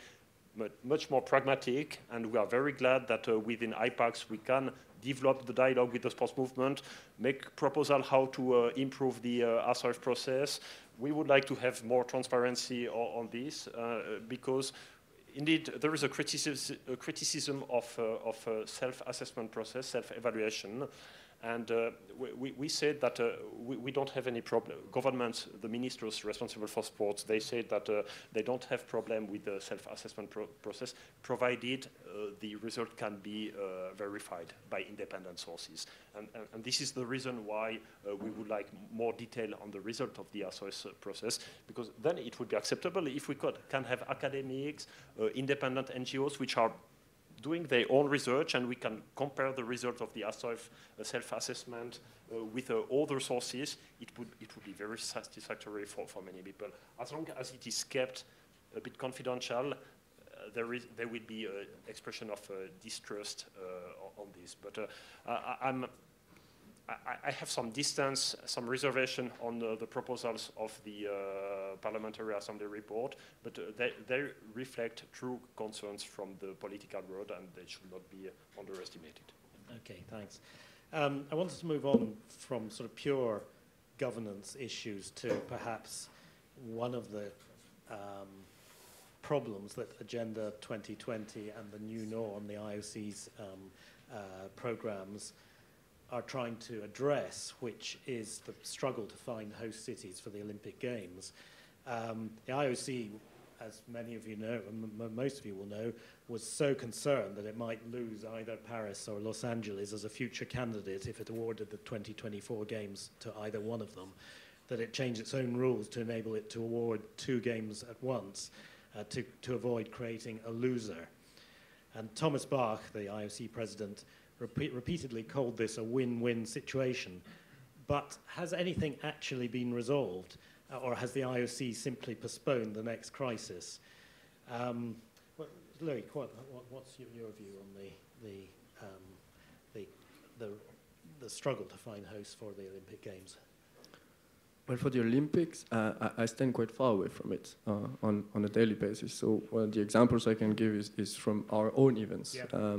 much more pragmatic, and we are very glad that within IPACS we can develop the dialogue with the sports movement, make proposal how to improve the ASWAF process. We would like to have more transparency on this because. Indeed, there is a criticism of self-assessment process, self-evaluation, and we said that we don't have any problem. Governments, the ministers responsible for sports, they said that they don't have problem with the self-assessment process, provided the result can be verified by independent sources. And this is the reason why we would like more detail on the result of the ASWAF process, because then it would be acceptable if we can have academics, independent NGOs, which are doing their own research, and we can compare the result of the ASOIF self-assessment with other sources. It would be very satisfactory for many people. As long as it is kept a bit confidential, there will be an expression of distrust on this. But I have some distance, some reservation on the proposals of the Parliamentary Assembly report, but they reflect true concerns from the political world, and they should not be underestimated. Okay, thanks. I wanted to move on from sort of pure governance issues to perhaps one of the problems that Agenda 2020 and the new norm, the IOC's programs, are trying to address, which is the struggle to find host cities for the Olympic Games. The IOC, as many of you know, and most of you will know, was so concerned that it might lose either Paris or Los Angeles as a future candidate if it awarded the 2024 Games to either one of them, that it changed its own rules to enable it to award 2 games at once to avoid creating a loser. And Thomas Bach, the IOC president, repeatedly called this a win-win situation. But has anything actually been resolved, or has the IOC simply postponed the next crisis? Louis, what's your view on the struggle to find hosts for the Olympic Games? Well, for the Olympics, I stand quite far away from it on a daily basis. So the examples I can give is from our own events. Yeah.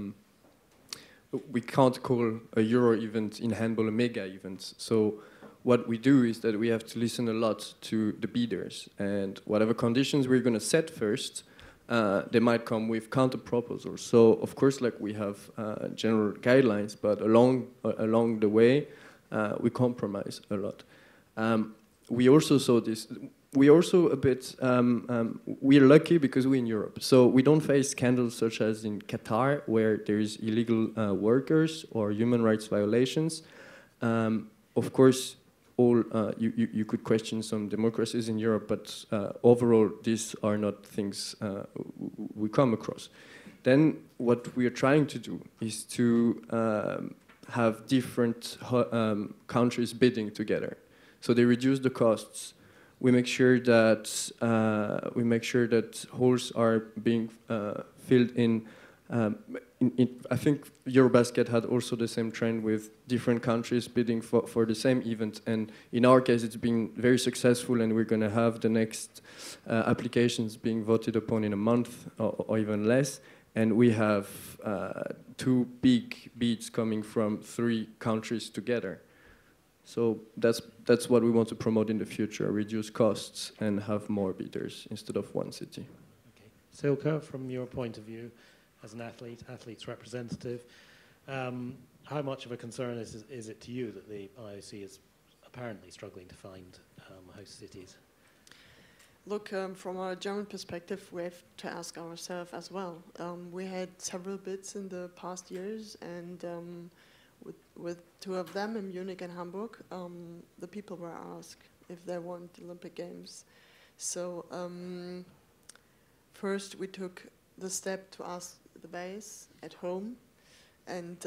We can't call a Euro event in handball a mega event. So what we do is that we have to listen a lot to the bidders, and whatever conditions we're going to set first, they might come with counter proposals. So of course, like, we have general guidelines, but along the way, we compromise a lot. We also saw this. We also a bit. We're lucky because we're in Europe, so we don't face scandals such as in Qatar, where there is illegal workers or human rights violations. Of course, you could question some democracies in Europe, but overall, these are not things we come across. Then, what we are trying to do is to have different countries bidding together. So they reduce the costs. We make sure that halls are being filled in. I think Eurobasket had also the same trend with different countries bidding for the same event. And in our case, it's been very successful, and we're going to have the next applications being voted upon in a month or even less. And we have 2 big bids coming from 3 countries together. So that's what we want to promote in the future: reduce costs and have more bidders instead of one city. Okay, Silke, from your point of view, as an athlete's representative, how much of a concern is it to you that the IOC is apparently struggling to find host cities? Look, from our German perspective, we have to ask ourselves as well. We had several bids in the past years, and with 2 of them in Munich and Hamburg, the people were asked if they want the Olympic Games. So first we took the step to ask the base at home, and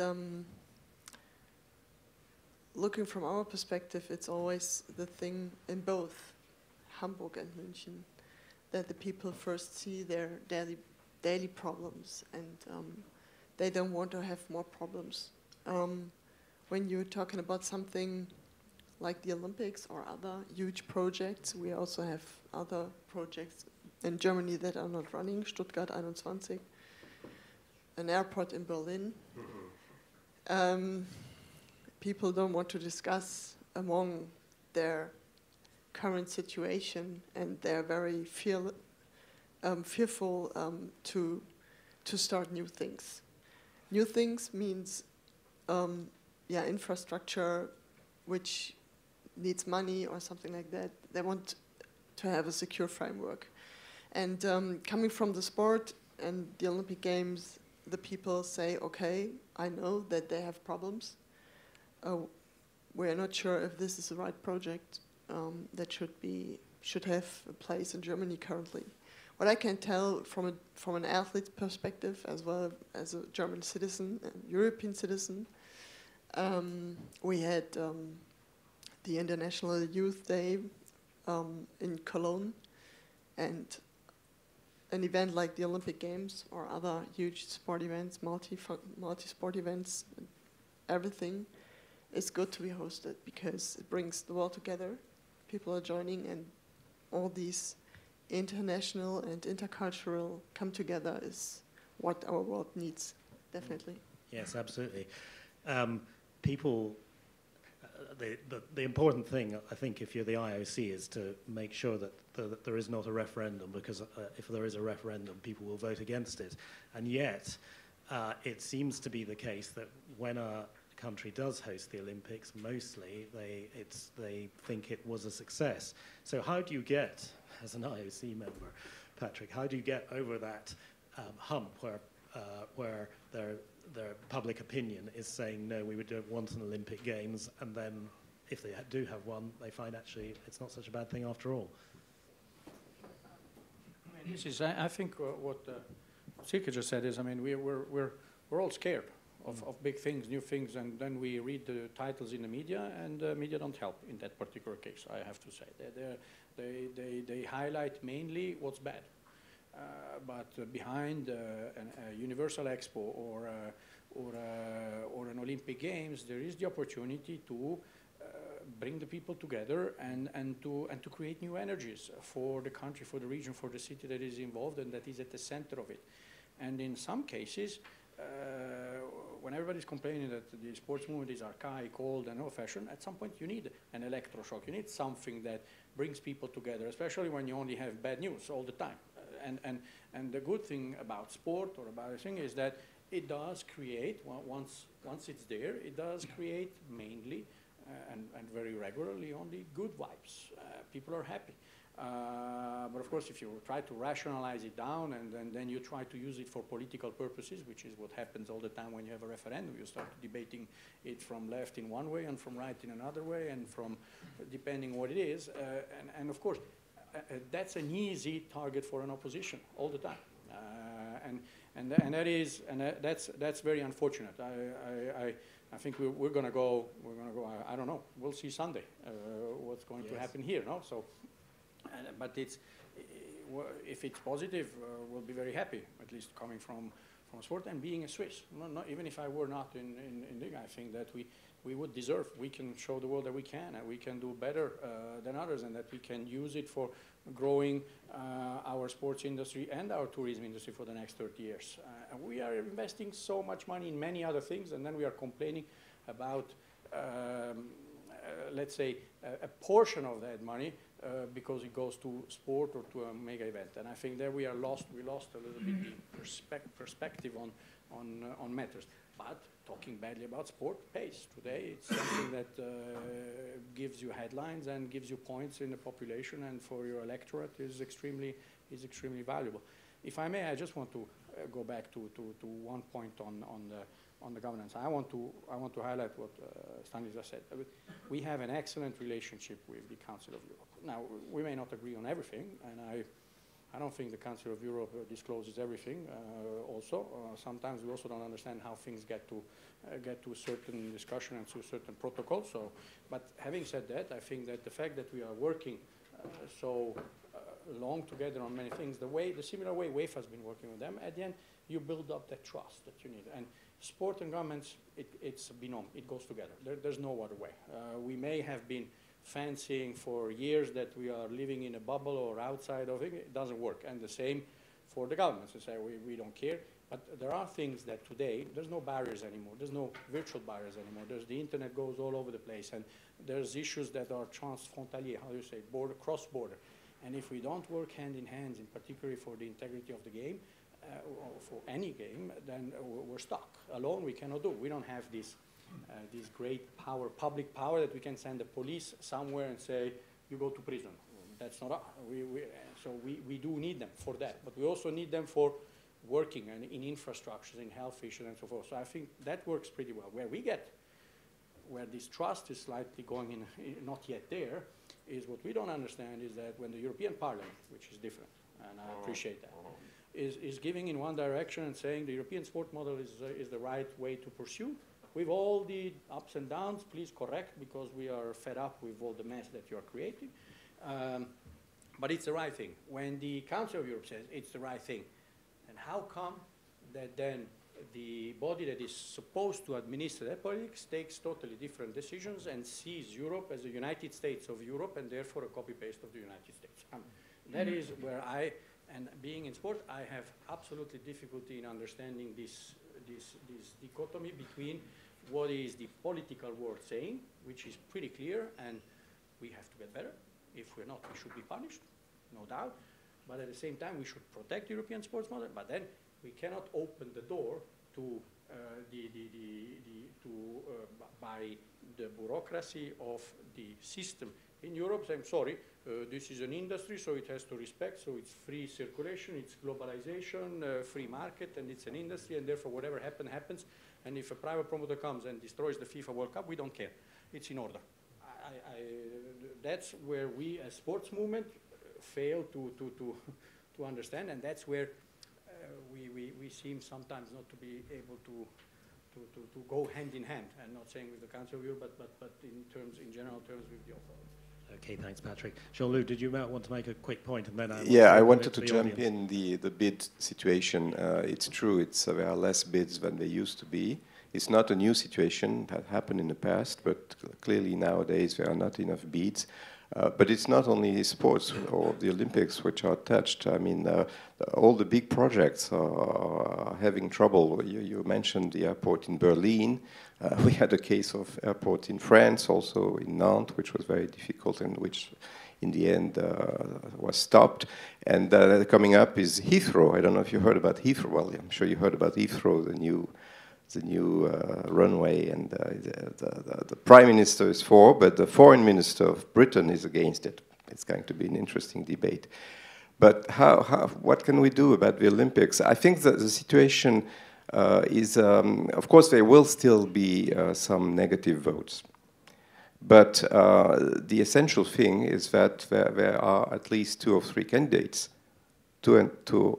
looking from our perspective, it's always the thing in both Hamburg and München that the people first see their daily problems, and they don't want to have more problems. When you're talking about something like the Olympics or other huge projects, we also have other projects in Germany that are not running, Stuttgart 21, an airport in Berlin. People don't want to discuss among their current situation, and they're very fearful to start new things. New things means infrastructure which needs money or something like that. They want to have a secure framework. And coming from the sport and the Olympic Games, the people say, okay, I know that they have problems. We're not sure if this is the right project that should have a place in Germany currently. what I can tell from an athlete's perspective, as well as a German citizen and European citizen, we had the International Youth Day in Cologne, and an event like the Olympic Games or other huge sport events, multi-sport events, everything is good to be hosted because it brings the world together. People are joining, and all these international and intercultural come together is what our world needs, definitely. Yes, absolutely. People, the important thing, I think, if you're the IOC, is to make sure that there is not a referendum, because if there is a referendum, people will vote against it. And yet, it seems to be the case that when a country does host the Olympics, mostly they think it was a success. So how do you get, as an IOC member, Patrick, how do you get over that hump where their public opinion is saying, no, we don't want an Olympic Games, and then if they do have one, they find actually it's not such a bad thing after all? This is, I think, what Silke just said is, I mean, we're all scared of big things, new things, and then we read the titles in the media, and the media don't help in that particular case, I have to say. They highlight mainly what's bad. But behind a Universal Expo or an Olympic Games, there is the opportunity to bring the people together and to create new energies for the country, for the region, for the city that is involved and that is at the center of it. And in some cases, when everybody's complaining that the sports movement is archaic, old, and old-fashioned, at some point you need an electroshock. You need something that brings people together, especially when you only have bad news all the time. And the good thing about sport or about a thing is that it does create, once it's there, it does create mainly and very regularly only good vibes. People are happy. But of course, if you try to rationalize it down and then you try to use it for political purposes, which is what happens all the time when you have a referendum, you start debating it from left in one way and from right in another way and from depending what it is. And of course, that's an easy target for an opposition all the time. That's very unfortunate. I think we're going to go. I don't know. We'll see Sunday what's going to happen here. No, so, but if it's positive, we'll be very happy. At least coming from sport and being a Swiss. Not even if I were not in Liga, I think that we would deserve. We can show the world that we can, and we can do better than others, and that we can use it for growing our sports industry and our tourism industry for the next 30 years. And we are investing so much money in many other things, and then we are complaining about, let's say, a portion of that money because it goes to sport or to a mega event. And I think there we lost a little bit the perspective on matters. But talking badly about sport pays. Today it's something that gives you headlines and gives you points in the population, and for your electorate is extremely valuable. If I may, I just want to go back to one point on the governance. I want to highlight what Stanley just said. We have an excellent relationship with the Council of Europe. Now, we may not agree on everything, and I don't think the Council of Europe discloses everything. Sometimes we also don't understand how things get to a certain discussion and to a certain protocol. So, but having said that, I think that the fact that we are working so long together on many things, the similar way UEFA has been working with them, at the end you build up that trust that you need. And sport and governments, it's a binom. It goes together. There's no other way. We may have been fancying for years that we are living in a bubble or outside of it. It doesn't work. And the same for the governments. They say we don't care. But there are things that today, there's no barriers anymore. There's no virtual barriers anymore. The internet goes all over the place. And there's issues that are transfrontalier, how do you say, cross-border. And if we don't work hand in hand, in particular for the integrity of the game, or for any game, then we're stuck. Alone we cannot do. We don't have this great power, public power, that we can send the police somewhere and say, you go to prison. That's not us. So we do need them for that. But we also need them for working and in infrastructures, in health issues and so forth. So I think that works pretty well. Where we get where this trust is slightly going in, not yet there, is what we don't understand is that when the European Parliament, which is different, and I appreciate that, is giving in one direction and saying the European sport model is the right way to pursue, with all the ups and downs, please correct, because we are fed up with all the mess that you are creating. But it's the right thing. When the Council of Europe says it's the right thing, and how come that then the body that is supposed to administer that politics takes totally different decisions and sees Europe as the United States of Europe and therefore a copy-paste of the United States? That is where and being in sport, I have absolutely difficulty in understanding this dichotomy between what is the political world saying, which is pretty clear, and we have to get better. If we're not, we should be punished, no doubt. But at the same time, we should protect the European sports model, but then we cannot open the door to by the bureaucracy of the system in Europe, saying, sorry, this is an industry, so it has to respect, so it's free circulation, it's globalization, free market, and it's an industry, and therefore whatever happens, and if a private promoter comes and destroys the FIFA World Cup, we don't care. It's in order. That's where we as sports movement fail to understand, and that's where we seem sometimes not to be able to go hand in hand, and not saying with the Council of Europe, but in general terms with the authorities. Okay, thanks, Patrick. Jean-Loup, did you want to make a quick point, and then I wanted to jump in the bid situation. It's true, there are less bids than there used to be. It's not a new situation that happened in the past, but clearly nowadays there are not enough bids. But it's not only sports or the Olympics which are touched. I mean, all the big projects are having trouble. You mentioned the airport in Berlin. We had a case of airport in France, also in Nantes, which was very difficult and which in the end was stopped. And coming up is Heathrow. I don't know if you heard about Heathrow. Well, I'm sure you heard about Heathrow, the new runway, and the Prime Minister is for, but the Foreign Minister of Britain is against it. It's going to be an interesting debate. But what can we do about the Olympics? I think that the situation is, of course, there will still be some negative votes. But the essential thing is that there are at least two or three candidates, two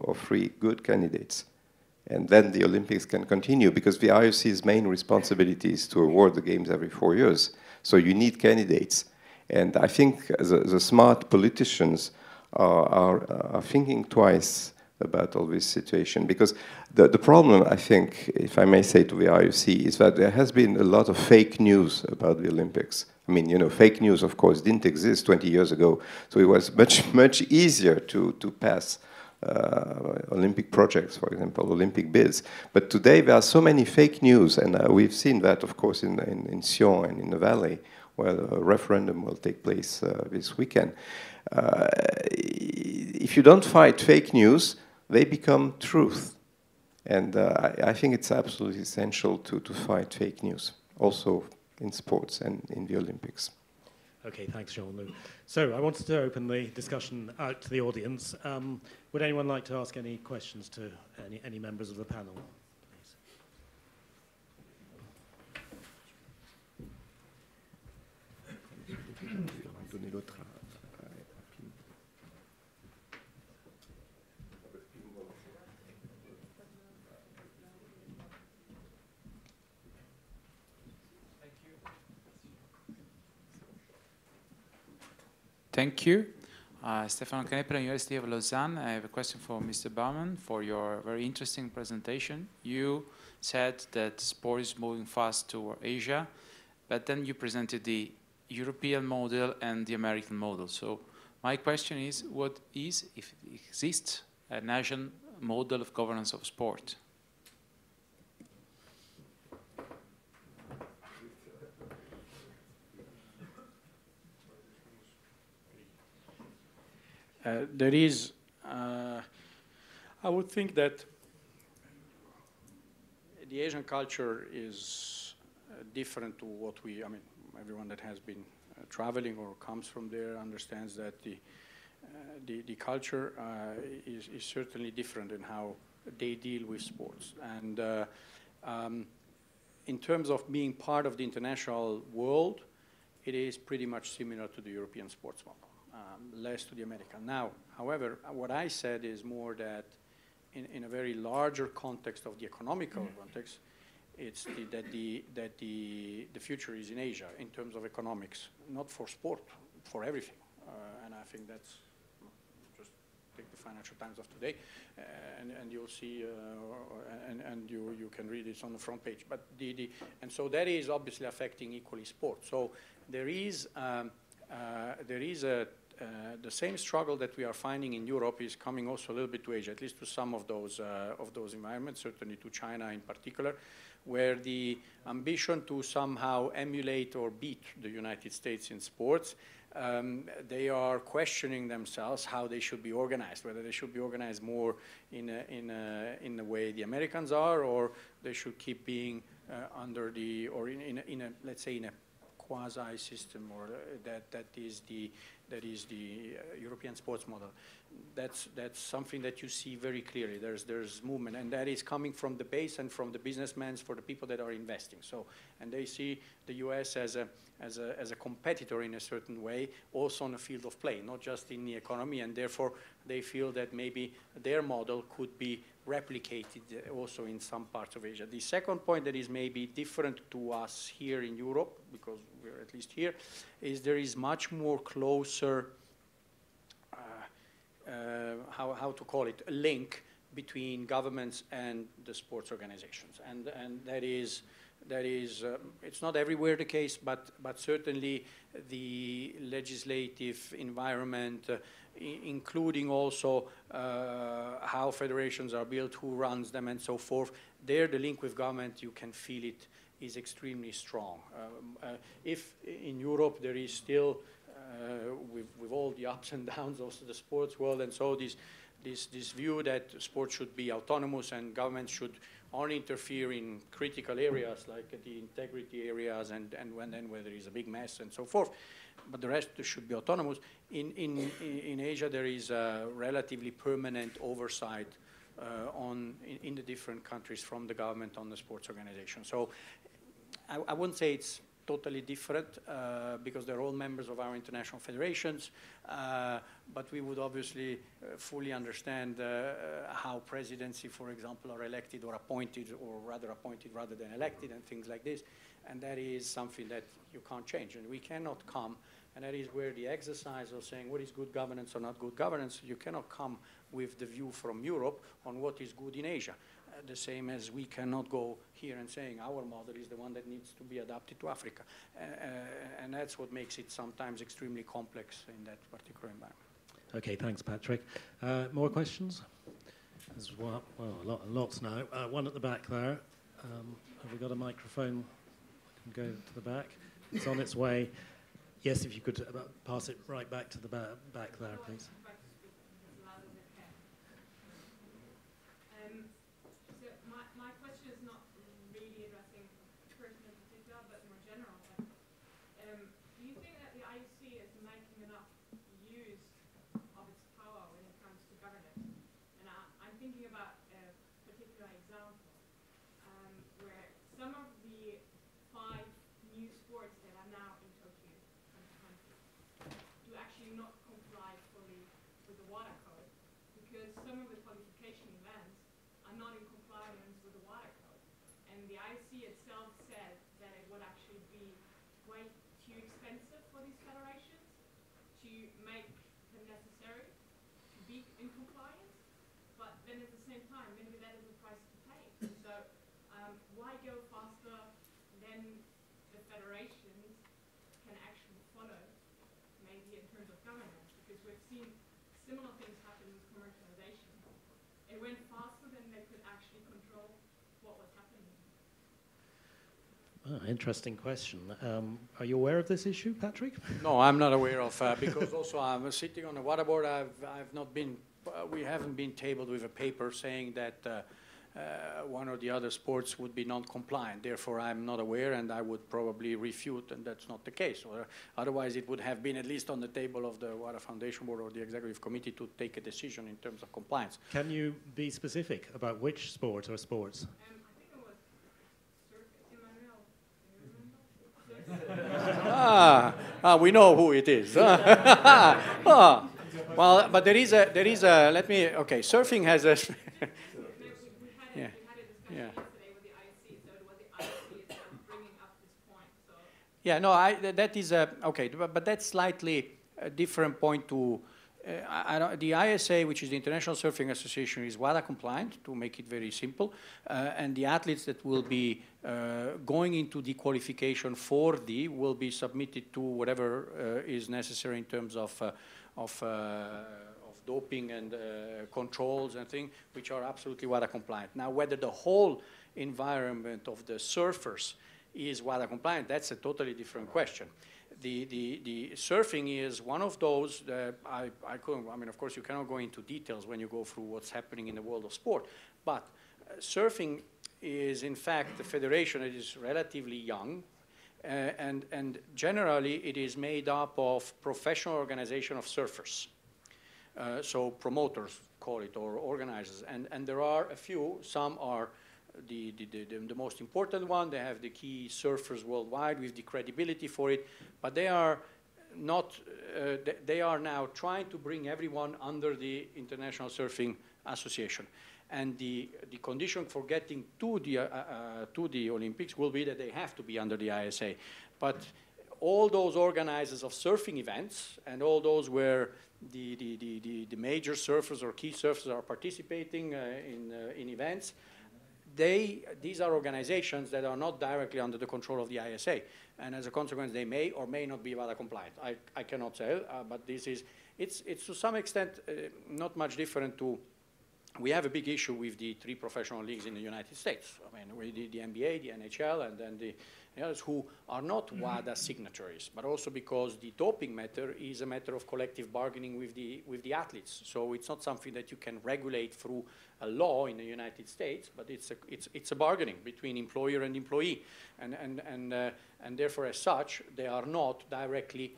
or three good candidates. And then the Olympics can continue, because the IOC's main responsibility is to award the games every 4 years. So you need candidates. And I think the smart politicians are thinking twice about all this situation. Because the problem, I think, if I may say to the IOC, is that there has been a lot of fake news about the Olympics. I mean, you know, fake news, of course, didn't exist 20 years ago. So it was much easier to pass Olympic projects, for example, Olympic bids. But today there are so many fake news, and we've seen that, of course, in Sion and in the Valley, where a referendum will take place this weekend. If you don't fight fake news, they become truth. And I think it's absolutely essential to fight fake news, also in sports and in the Olympics. Okay, thanks, Jean-Loup. So I wanted to open the discussion out to the audience. Would anyone like to ask any questions to any members of the panel? Thank you. Stefano Canepera, University of Lausanne. I have a question for Mr. Baumann for your very interesting presentation. You said that sport is moving fast toward Asia, but then you presented the European model and the American model. So my question is, what is, if it exists, a national model of governance of sport? There is, I would think that the Asian culture is different to what I mean, everyone that has been traveling or comes from there understands that the culture is certainly different in how they deal with sports. And in terms of being part of the international world, it is pretty much similar to the European sports model, less to the American. Now, however, what I said is more that in a very larger context of the economical context, it's that the future is in Asia in terms of economics, not for sport, for everything. And I think that's, just take the Financial Times of today, and you'll see, and you can read it on the front page. But and so that is obviously affecting equally sport. So there is the same struggle that we are finding in Europe is coming also a little bit to Asia, at least to some of those environments, certainly to China in particular, where the ambition to somehow emulate or beat the United States in sports, they are questioning themselves how they should be organized, whether they should be organized more in the way the Americans are, or they should keep being under the, or in a let's say in a quasi system, or that is the European sports model. That's something that you see very clearly. There's movement, and that is coming from the base and from the businessmen, for the people that are investing. So, and they see the U.S. as a competitor in a certain way, also on the field of play, not just in the economy, and therefore they feel that maybe their model could be replicated also in some parts of Asia. The second point that is maybe different to us here in Europe, because we're at least here, is there is much more closer, how to call it, a link between governments and the sports organizations. And that is it's not everywhere the case, but certainly the legislative environment, including also how federations are built, who runs them, and so forth. There, the link with government, you can feel it, is extremely strong. If in Europe there is still, with all the ups and downs of the sports world, and so this view that sport should be autonomous and government should only interfere in critical areas like the integrity areas and when where there is a big mess and so forth, but the rest should be autonomous. In Asia there is a relatively permanent oversight in the different countries from the government on the sports organization. So I wouldn't say it's totally different because they're all members of our international federations, but we would obviously fully understand how presidency, for example, are elected or appointed, or rather appointed rather than elected, and things like this. And that is something that you can't change, and we cannot come, and that is where the exercise of saying what is good governance or not good governance, you cannot come with the view from Europe on what is good in Asia. The same as we cannot go here and saying our model is the one that needs to be adapted to Africa. And that's what makes it sometimes extremely complex in that particular environment. Okay, thanks, Patrick. More questions? There's well, lots now. One at the back there. Have we got a microphone? I can go to the back. It's on its way. Yes, if you could pass it right back to the back there, please. Similar things happen with commercialization. It went faster than they could actually control what was happening. Oh, interesting question. Are you aware of this issue, Patrick? No, I'm not aware of, because also I'm sitting on the water board. I've not been, we haven't been tabled with a paper saying that one or the other sports would be non-compliant. Therefore, I'm not aware, and I would probably refute, and that's not the case. Or otherwise, it would have been at least on the table of the Water Foundation Board or the Executive Committee to take a decision in terms of compliance. Can you be specific about which sport or sports? I think it was circus. We know who it is. Well, but there is a, let me, okay, surfing has a, yeah, yeah. Yeah, no, that is a, okay, but that's slightly a different point to, the ISA, which is the International Surfing Association, is WADA compliant, to make it very simple, and the athletes that will be going into the qualification for the will be submitted to whatever is necessary in terms of doping and controls and things, which are absolutely WADA compliant. Now, whether the whole environment of the surfers is WADA compliant, that's a totally different question. The surfing is one of those that I mean, of course, you cannot go into details when you go through what's happening in the world of sport, but surfing is, in fact, the federation that is relatively young, and generally it is made up of professional organization of surfers. So promoters call it, or organizers, and there are a few. Some are the most important one. They have the key surfers worldwide with the credibility for it, but they are not, they are now trying to bring everyone under the International Surfing Association. And the condition for getting to the Olympics will be that they have to be under the ISA. But all those organizers of surfing events and all those where the major surfers or key surfers are participating in events, these are organizations that are not directly under the control of the ISA. And as a consequence, they may or may not be WADA compliant. I cannot say, but this is, it's to some extent not much different to, we have a big issue with the 3 professional leagues in the United States. I mean, the NBA, the NHL, and then the others who are not WADA signatories, but also because the doping matter is a matter of collective bargaining with the athletes. So it's not something that you can regulate through a law in the United States, but it's a bargaining between employer and employee, and therefore, as such, they are not directly,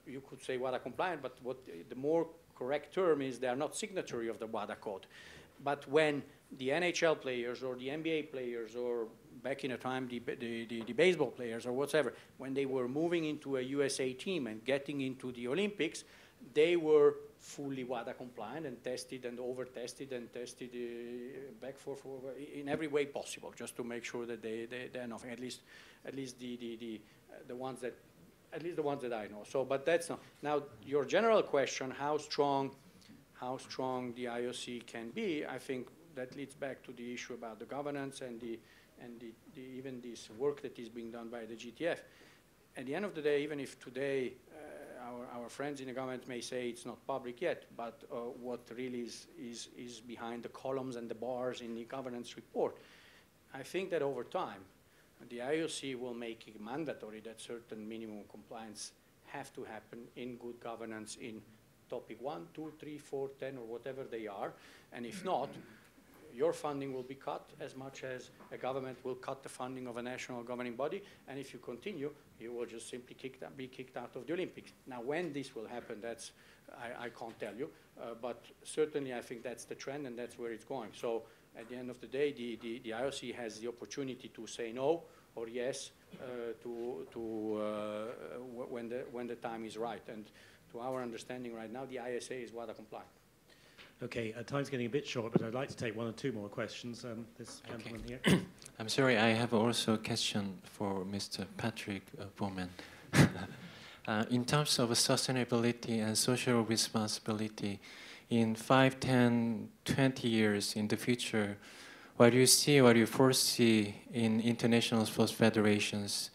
you could say, WADA compliant, but what the more correct term is, they are not signatory of the WADA code. But when the NHL players or the NBA players, or back in a time the baseball players or whatever, when they were moving into a USA team and getting into the Olympics, they were fully WADA compliant and tested and over-tested and tested back for in every way possible, just to make sure that they're nothing. At least the ones that. At least the ones that I know. So, but that's not. Now, your general question, how strong the IOC can be, I think that leads back to the issue about the governance and even this work that is being done by the GTF. At the end of the day, even if today our friends in the government may say it's not public yet, but what really is behind the columns and the bars in the governance report, I think that over time, the IOC will make it mandatory that certain minimum compliance have to happen in good governance in topic 1, 2, 3, 4, 10, or whatever they are. And if not, your funding will be cut as much as a government will cut the funding of a national governing body. And if you continue, you will just simply be kicked out of the Olympics. Now, when this will happen, that's, I can't tell you. But certainly, I think that's the trend, and that's where it's going. So at the end of the day, the IOC has the opportunity to say no or yes when the time is right. And to our understanding right now, the ISA is WADA compliant. Okay, time's getting a bit short, but I'd like to take 1 or 2 more questions. This gentleman here. I'm sorry, I have also a question for Mr. Patrick Bowman. In terms of sustainability and social responsibility, in 5, 10, 20 years in the future, what do you see, what do you foresee in international sports federations?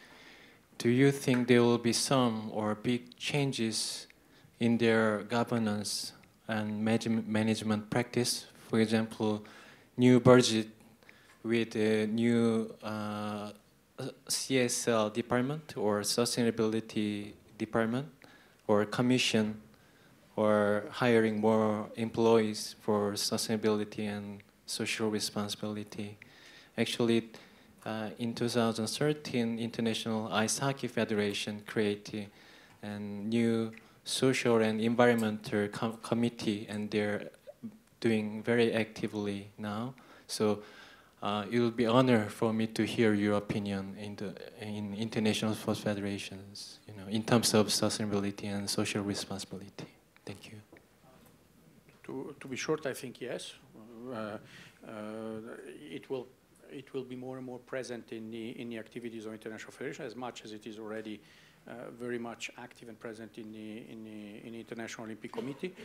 Do you think there will be some or big changes in their governance and management practice? For example, new budget with a new CSL department or sustainability department or commission, or hiring more employees for sustainability and social responsibility. Actually, in 2013, International Ice Hockey Federation created a new social and environmental committee, and they're doing very actively now. So it will be an honor for me to hear your opinion in international sports federations, in terms of sustainability and social responsibility. Thank you. To be short, I think yes. It will be more and more present in the activities of international federation, as much as it is already very much active and present in the International Olympic Committee.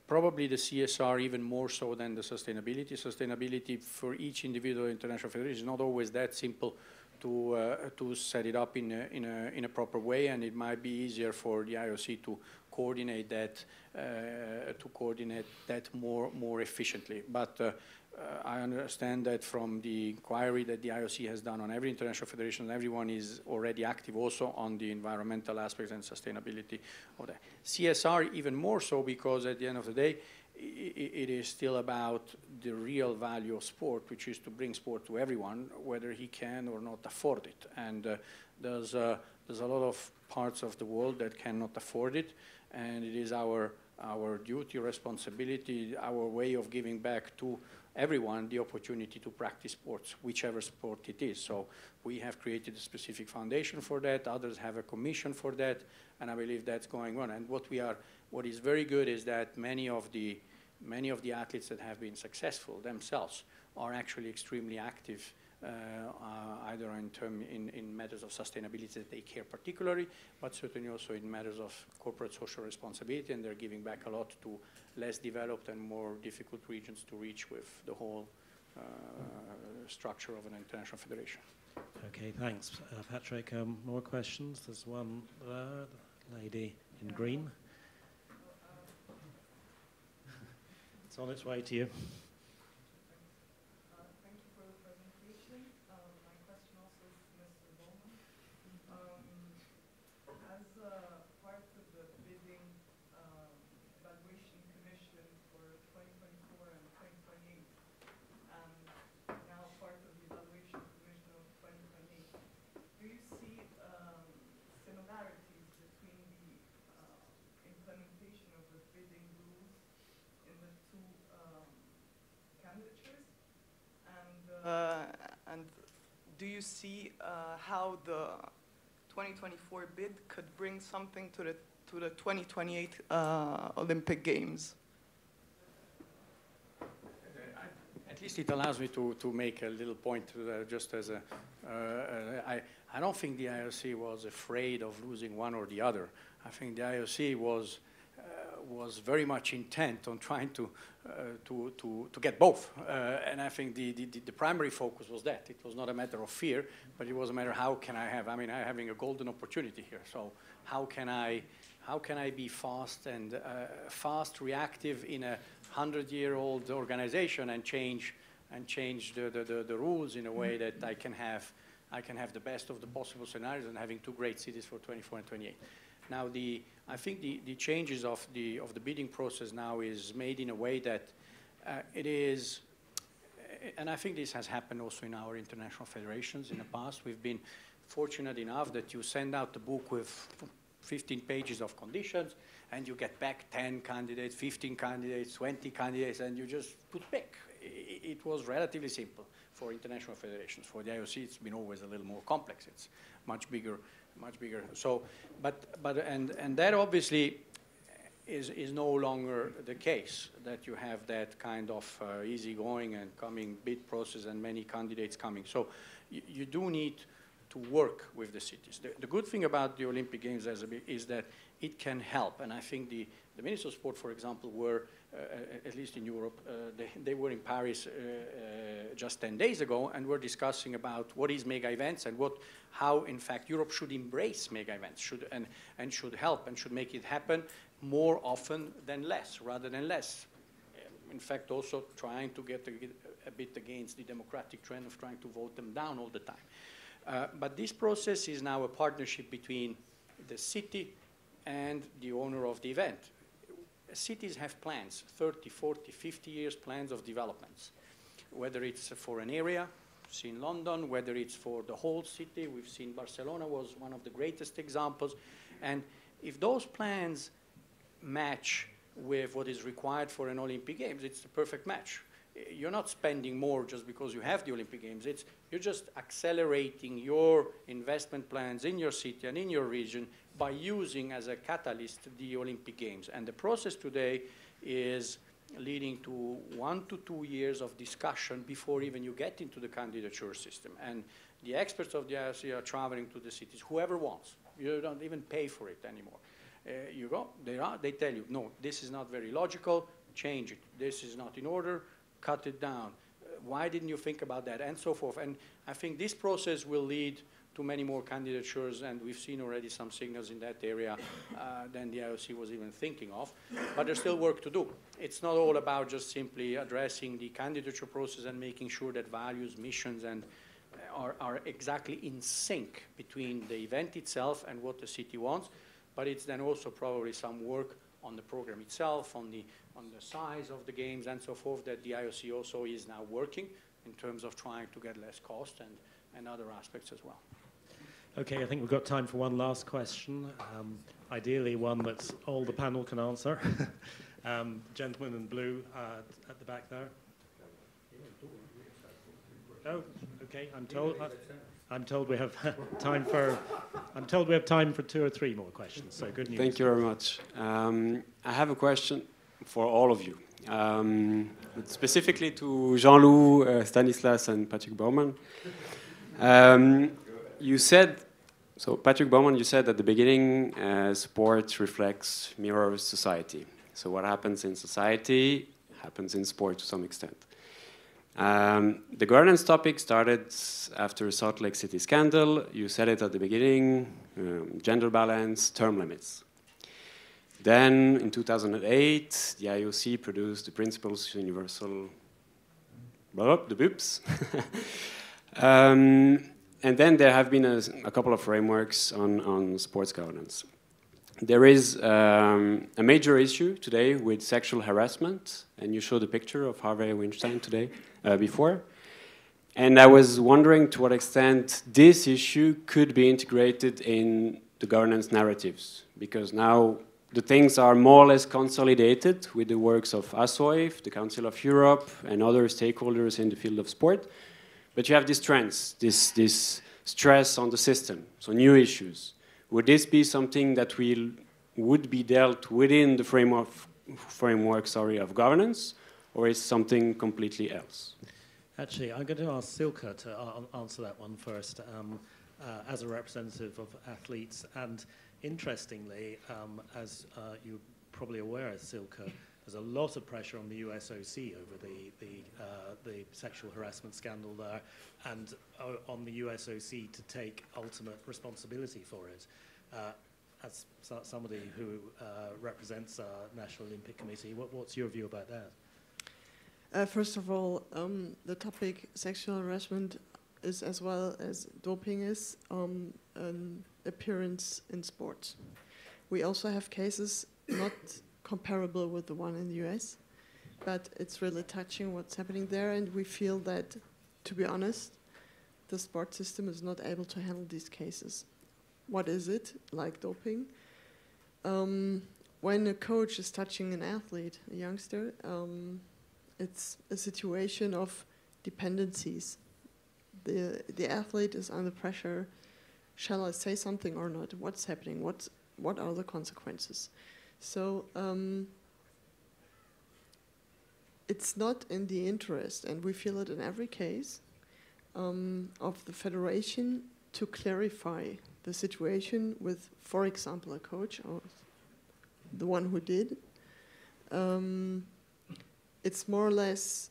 Probably the CSR even more so than the sustainability. Sustainability for each individual international federation is not always that simple to set it up in a proper way, and it might be easier for the IOC to coordinate that more efficiently. But I understand that from the inquiry that the IOC has done on every international federation, everyone is already active also on the environmental aspects and sustainability of that. CSR even more so, because at the end of the day, it is still about the real value of sport, which is to bring sport to everyone, whether he can or not afford it. And there's a lot of parts of the world that cannot afford it, and it is our duty, responsibility, our way of giving back to everyone the opportunity to practice sports, whichever sport it is. So we have created a specific foundation for that. Others have a commission for that, and I believe that's going on. And what is very good is that many of the athletes that have been successful themselves are actually extremely active, either in matters of sustainability that they care particularly, but certainly also in matters of corporate social responsibility, and they're giving back a lot to less developed and more difficult regions to reach with the whole structure of an international federation. Okay, thanks, Patrick. More questions? There's one there, the lady in green. It's on its way to you. And do you see how the 2024 bid could bring something to the 2028 Olympic Games? At least it allows me to make a little point just as a, I don't think the IOC was afraid of losing one or the other. I think the IOC was very much intent on trying to get both. And I think the primary focus was that. It was not a matter of fear, but it was a matter, how can I have, I'm having a golden opportunity here. So how can I be fast and reactive in a 100-year-old organization and change the rules in a way that I can have the best of the possible scenarios, and having two great cities for 24 and 28. Now, I think the changes of the bidding process now is made in a way that it is, and I think this has happened also in our international federations in the past. We've been fortunate enough that you send out the book with 15 pages of conditions, and you get back 10 candidates, 15 candidates, 20 candidates, and you just put pick. It was relatively simple for international federations. For the IOC, it's been always a little more complex. It's much bigger. So, but that obviously is no longer the case, that you have that kind of easygoing and coming bid process and many candidates coming. So you do need to work with the cities. The good thing about the Olympic Games is that it can help, and I think the Ministers of Sport, for example, were, at least in Europe, they were in Paris just 10 days ago, and were discussing about what is mega events and how, in fact, Europe should embrace mega events, and should help and should make it happen more often than less, rather than less. In fact, also trying to get a bit against the democratic trend of trying to vote them down all the time. But this process is now a partnership between the city and the owner of the event. Cities have plans, 30, 40, 50 years plans of developments, whether it's for an area, we've seen London, whether it's for the whole city, we've seen Barcelona was one of the greatest examples. And if those plans match with what is required for an Olympic Games, it's the perfect match. you're not spending more just because you have the Olympic Games. You're just accelerating your investment plans in your city and in your region by using as a catalyst the Olympic Games. And the process today is leading to 1 to 2 years of discussion before even you get into the candidature system. And the experts of the IOC are traveling to the cities, whoever wants. You don't even pay for it anymore. You go, they tell you, no, this is not very logical, change it. This is not in order, cut it down. Why didn't you think about that? And so forth. And I think this process will lead to many more candidatures, and we've seen already some signals in that area than the IOC was even thinking of. But there's still work to do. It's not all about just simply addressing the candidature process and making sure that values, missions, and are exactly in sync between the event itself and what the city wants. But it's then also probably some work on the program itself, on the size of the games and so forth, that the IOC also is now working in terms of trying to get less cost and other aspects as well. Okay, I think we've got time for one last question, ideally one that all the panel can answer. Gentleman in blue at the back there. Oh, okay. I'm told we have time for. I'm told we have time for 2 or 3 more questions. So good news. Thank you very much. I have a question for all of you, specifically to Jean-Loup, Stanislas, and Patrick Baumann. You said, so Patrick Baumann, you said at the beginning, sport reflects, mirrors society. So what happens in society happens in sport to some extent. The governance topic started after Salt Lake City scandal. You said it at the beginning, gender balance, term limits. Then in 2008, the IOC produced the Principles Universal, the BUPS. And then there have been a couple of frameworks on sports governance. There is a major issue today with sexual harassment, and you showed a picture of Harvey Weinstein today, before. And I was wondering to what extent this issue could be integrated in the governance narratives, because now the things are more or less consolidated with the works of ASOIF, the Council of Europe, and other stakeholders in the field of sport. But you have these trends, this stress on the system, so new issues. Would this be something that would be dealt within the framework of governance, or is something completely else? Actually, I'm going to ask Silke to answer that one first, as a representative of athletes. And interestingly, as you're probably aware, Silke, there's a lot of pressure on the USOC over the sexual harassment scandal there, and on the USOC to take ultimate responsibility for it. As somebody who represents our National Olympic Committee, what's your view about that? First of all, the topic sexual harassment is, as well as doping is, an appearance in sports. We also have cases not comparable with the one in the US, but it's really touching what's happening there, and we feel that, to be honest, the sport system is not able to handle these cases. What is it, like doping? When a coach is touching an athlete, a youngster, it's a situation of dependencies. The athlete is under pressure. Shall I say something or not? What's happening? What are the consequences? So it's not in the interest, and we feel it in every case, of the federation to clarify the situation with, for example, a coach or the one who did. It's more or less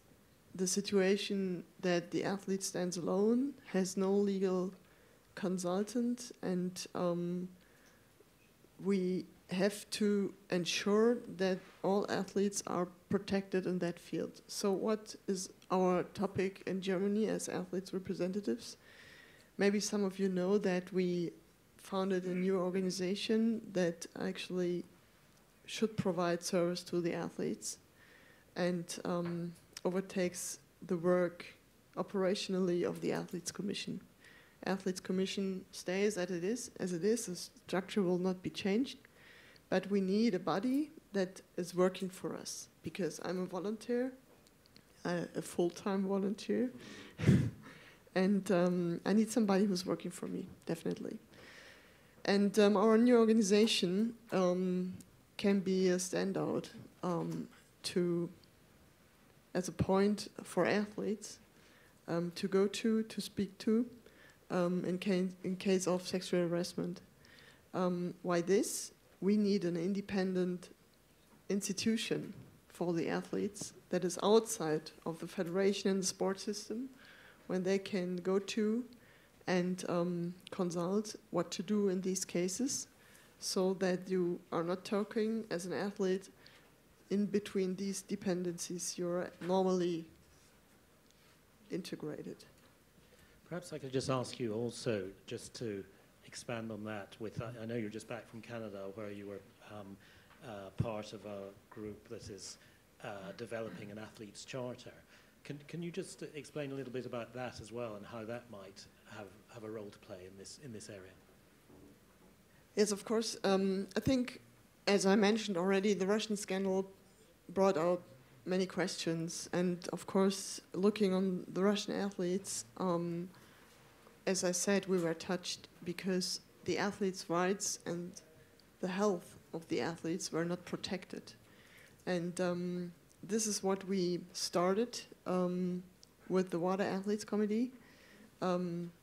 the situation that the athlete stands alone, has no legal consultant, and we have to ensure that all athletes are protected in that field. So what is our topic in Germany as athletes representatives? Maybe some of you know that we founded a new organization that actually should provide service to the athletes and overtakes the work operationally of the Athletes Commission. Athletes Commission stays as it is. The structure will not be changed, but we need a body that is working for us, because I'm a volunteer a full-time volunteer. And I need somebody who's working for me, definitely. And our new organization can be a standout as a point for athletes to go to speak to in case of sexual harassment. Why this? We need an independent institution for the athletes that is outside of the federation and the sport system, when they can go to and consult what to do in these cases, so that you are not talking as an athlete in between these dependencies. You're normally integrated. Perhaps I could just ask you also, just to expand on that, with I know you're just back from Canada, where you were part of a group that is developing an athlete's charter. Can you just explain a little bit about that as well, and how that might have a role to play in this area? Yes, of course. I think, as I mentioned already, the Russian scandal brought out many questions, and of course, looking on the Russian athletes, as I said, we were touched because the athletes' rights and the health of the athletes were not protected. And this is what we started with the WADA Athletes Committee.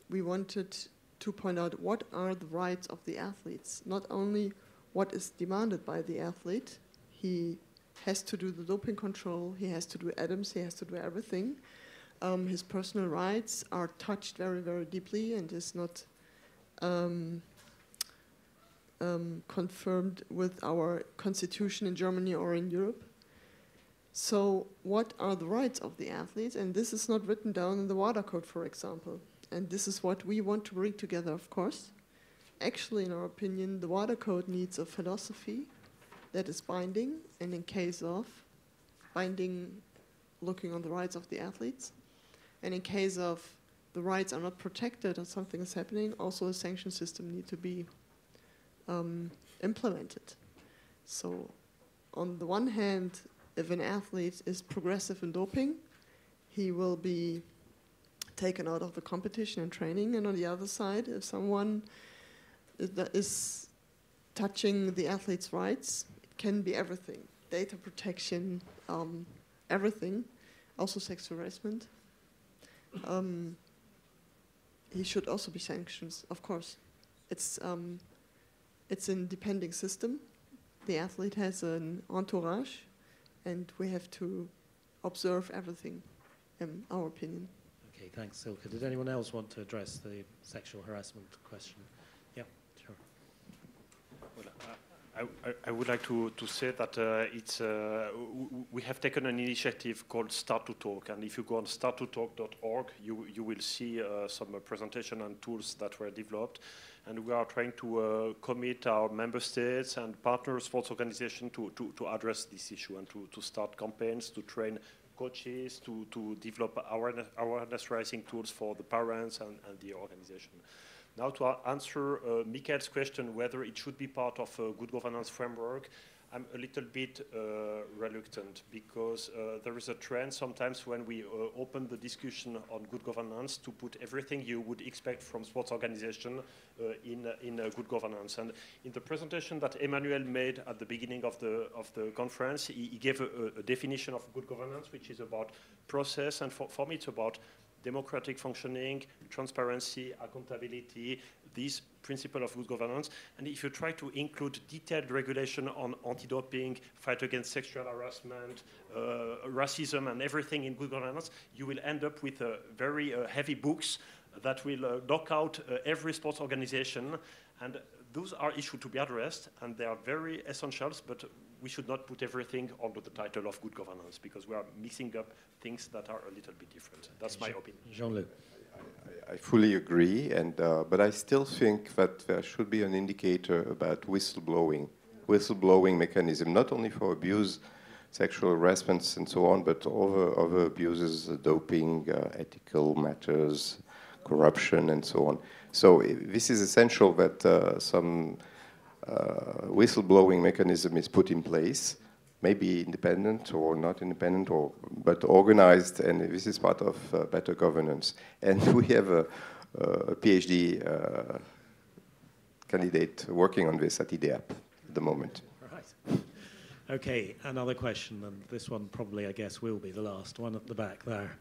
We wanted to point out what are the rights of the athletes, not only what is demanded by the athlete. He has to do the doping control, he has to do ADAMS, he has to do everything. His personal rights are touched very, very deeply and is not confirmed with our constitution in Germany or in Europe. So what are the rights of the athletes? And this is not written down in the WADA code, for example. And this is what we want to bring together, of course. Actually, in our opinion, the WADA code needs a philosophy that is binding, and in case of binding, looking on the rights of the athletes. And in case of the rights are not protected or something is happening, also a sanction system needs to be implemented. So on the one hand, if an athlete is progressive in doping, he will be taken out of the competition and training. And on the other side, if someone is touching the athlete's rights, it can be everything. Data protection, everything, also sexual harassment. He should also be sanctioned, of course. It's a depending system. The athlete has an entourage, and we have to observe everything, in our opinion. Okay, thanks, Silke. Did anyone else want to address the sexual harassment question? Yeah, sure. Well, I would like to say that we have taken an initiative called Start to Talk, and if you go on starttotalk.org, you will see some presentation and tools that were developed, and we are trying to commit our member states and partner sports organizations to address this issue and to start campaigns, to train coaches, to develop awareness raising tools for the parents and the organization. Now, to answer Michael's question whether it should be part of a good governance framework, I'm a little bit reluctant, because there is a trend sometimes when we open the discussion on good governance to put everything you would expect from sports organization in good governance. And in the presentation that Emmanuel made at the beginning of the conference, he gave a definition of good governance, which is about process, and for me it's about democratic functioning, transparency, accountability, these principles of good governance. And if you try to include detailed regulation on anti-doping, fight against sexual harassment, racism, and everything in good governance, you will end up with very heavy books that will knock out every sports organization. And those are issues to be addressed, and they are very essential, but we should not put everything under the title of good governance, because we are mixing up things that are a little bit different. That's my opinion. Jean-Loup. I fully agree, and but I still think that there should be an indicator about whistleblowing mechanism, not only for abuse, sexual harassments and so on, but other abuses, doping, ethical matters, corruption, and so on. So this is essential that some whistleblowing mechanism is put in place. maybe independent or not independent, but organized, and this is part of better governance. And we have a PhD candidate working on this at IDHEAP at the moment. Right. Okay, another question, and this one probably, I guess, will be the last one at the back there.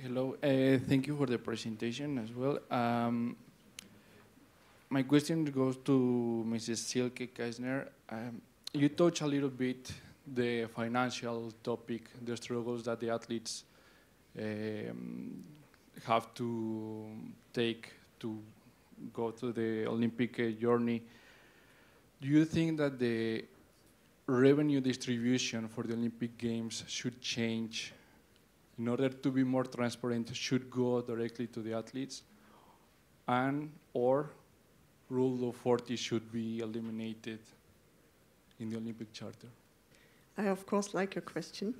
Hello, thank you for the presentation as well. My question goes to Mrs. Silke Keisner. You touched a little bit the financial topic, the struggles that the athletes have to take to go to the Olympic journey. Do you think that the revenue distribution for the Olympic Games should change in order to be more transparent, should go directly to the athletes, and or Rule of 40 should be eliminated in the Olympic Charter? I, of course, like your question.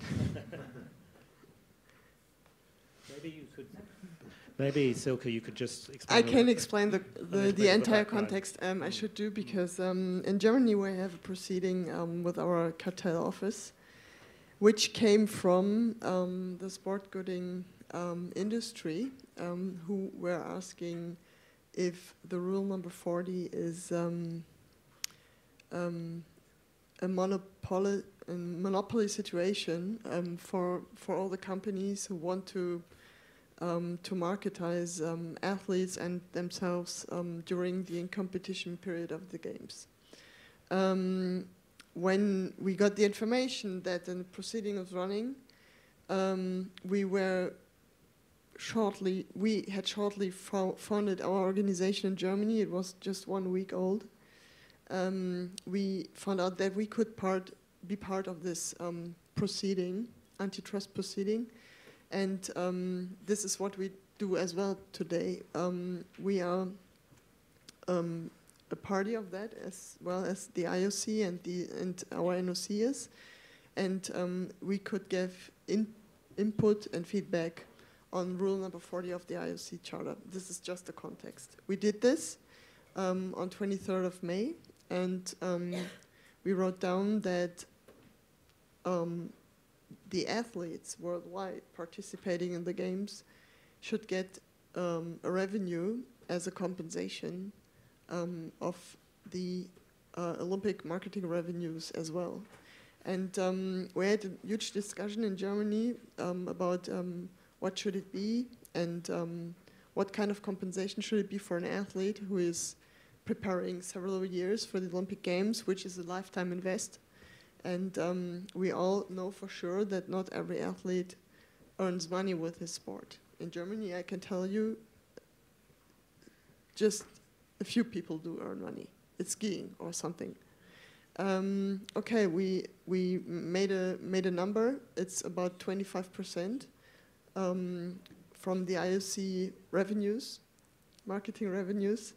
Maybe, Silke, you could just explain. I can explain the entire context. I should do, because in Germany we have a proceeding with our cartel office, which came from the sport gooding industry, who were asking if the rule number 40 is a monopoly situation for all the companies who want to marketize athletes and themselves during the competition period of the games. When we got the information that the proceeding was running, we had shortly founded our organization in Germany. It was just 1 week old. We found out that we could be part of this proceeding, antitrust proceeding, and this is what we do as well today. We are a party of that, as well as the IOC and our NOC is, and we could give input and feedback on rule number 40 of the IOC Charter. This is just the context. We did this on 23rd of May, and we wrote down that the athletes worldwide participating in the games should get a revenue as a compensation of the Olympic marketing revenues as well. And we had a huge discussion in Germany about what should it be, and what kind of compensation should it be for an athlete who is preparing several years for the Olympic Games, which is a lifetime invest. And we all know for sure that not every athlete earns money with his sport. In Germany, I can tell you, just a few people do earn money. It's skiing or something. Okay, we made a number. It's about 25% from the IOC revenues, marketing revenues,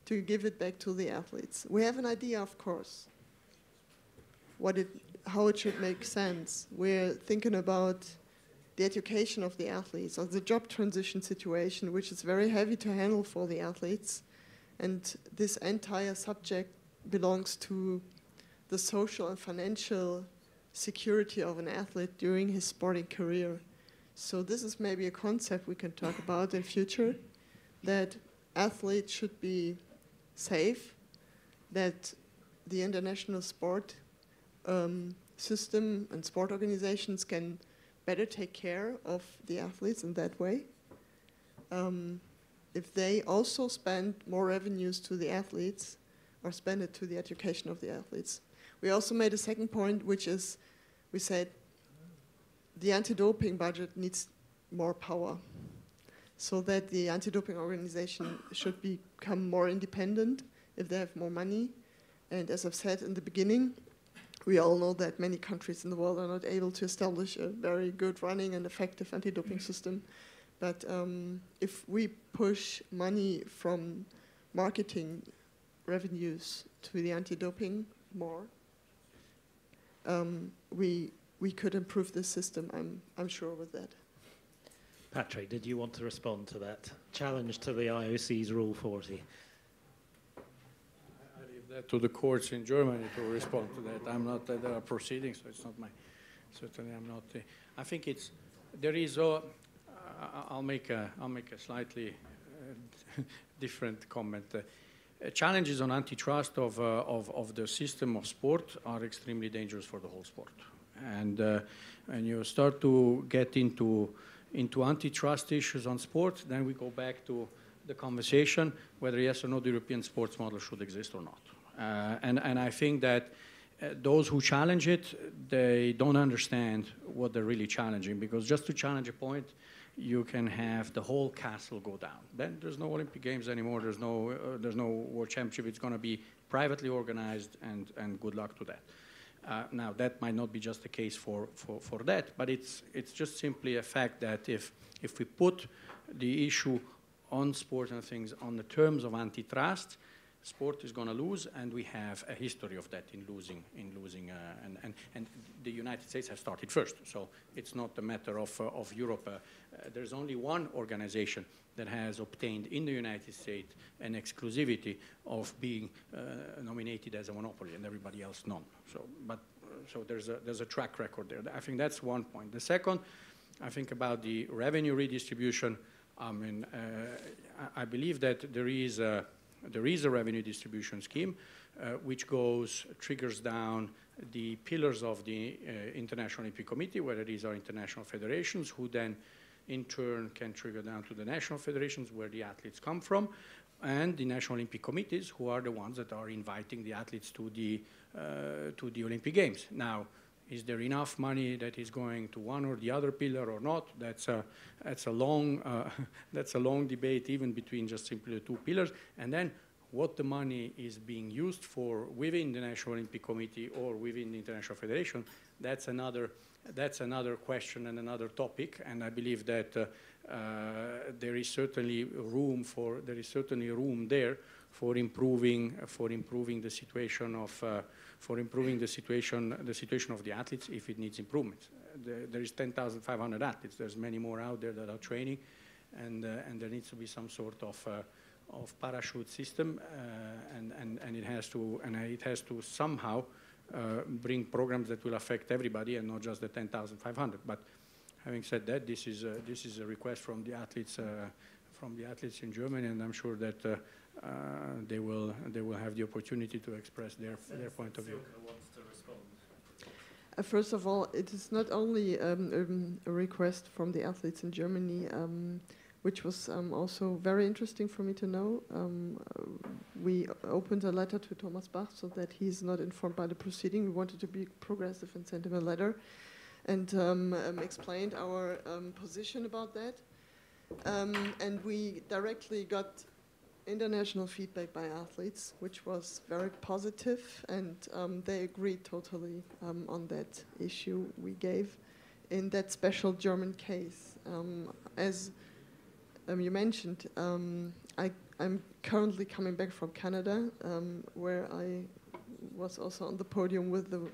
to give it back to the athletes. We have an idea, of course, how it should make sense. We're thinking about the education of the athletes, or the job transition situation, which is very heavy to handle for the athletes. And this entire subject belongs to the social and financial security of an athlete during his sporting career. So this is maybe a concept we can talk about in future, that athletes should be safe, that the international sport system and sport organizations can better take care of the athletes in that way. If they also spend more revenues to the athletes, or spend it to the education of the athletes. We also made a second point, which is, we said, the anti-doping budget needs more power, so that the anti-doping organization should become more independent if they have more money. And as I've said in the beginning, we all know that many countries in the world are not able to establish a very good running and effective anti-doping system. But if we push money from marketing revenues to the anti-doping more, we could improve the system, I'm sure, with that. Patrick, did you want to respond to that challenge to the IOC's Rule 40? I leave that to the courts in Germany to respond to that. I'm not. There are proceedings, so it's not my. Certainly, I'm not. I think it's. There is. I'll make a slightly different comment. Challenges on antitrust of the system of sport are extremely dangerous for the whole sport. And when you start to get into antitrust issues on sport, then we go back to the conversation whether yes or no the European sports model should exist or not. And I think that those who challenge it, they don't understand what they're really challenging, because just to challenge a point, you can have the whole castle go down. Then there's no Olympic Games anymore. There's no World Championship. It's going to be privately organized, and good luck to that. Now that might not be just the case for that, but it's just simply a fact that if we put the issue on sports and things on the terms of antitrust, sport is going to lose, and we have a history of that in losing, and the United States has started first. So it's not a matter of Europe. There's only one organization that has obtained in the United States an exclusivity of being nominated as a monopoly, and everybody else none. So there's a track record there. I think that's one point. The second, I think about the revenue redistribution. I mean, I believe that there is a revenue distribution scheme which triggers down the pillars of the International Olympic Committee, whether these are international federations, who then in turn can trigger down to the national federations where the athletes come from, and the National Olympic Committees, who are the ones that are inviting the athletes to the Olympic Games. Now, is there enough money that is going to one or the other pillar or not? That's a long debate, even between just simply the two pillars. And then what the money is being used for within the National Olympic Committee or within the International Federation, that's another question and another topic. And I believe that there is certainly room there for improving the situation of the athletes if it needs improvement. There is 10,500 athletes. There's many more out there that are training, and there needs to be some sort of parachute system, and it has to somehow bring programs that will affect everybody and not just the 10,500. But having said that, this is a request from the athletes in Germany, and I'm sure that they will have the opportunity to express their point of view. First of all, it is not only a request from the athletes in Germany, which was also very interesting for me to know. We opened a letter to Thomas Bach so that he's not informed by the proceeding. We wanted to be progressive and sent him a letter and explained our position about that. And we directly got international feedback by athletes, which was very positive, and they agreed totally on that issue we gave in that special German case. As you mentioned, I'm currently coming back from Canada, where I was also on the podium with the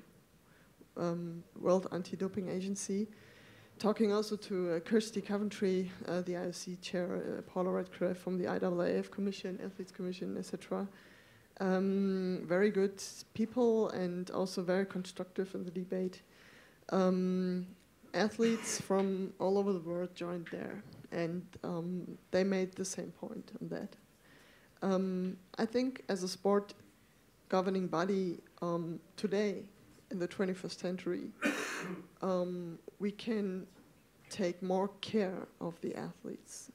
World Anti-Doping Agency, talking also to Kirsty Coventry, the IOC chair, Paula Radcliffe from the IAAF Commission, Athletes Commission, etc. Very good people and also very constructive in the debate. Athletes from all over the world joined there, and they made the same point on that. I think as a sport governing body today, in the 21st century, we can take more care of the athletes.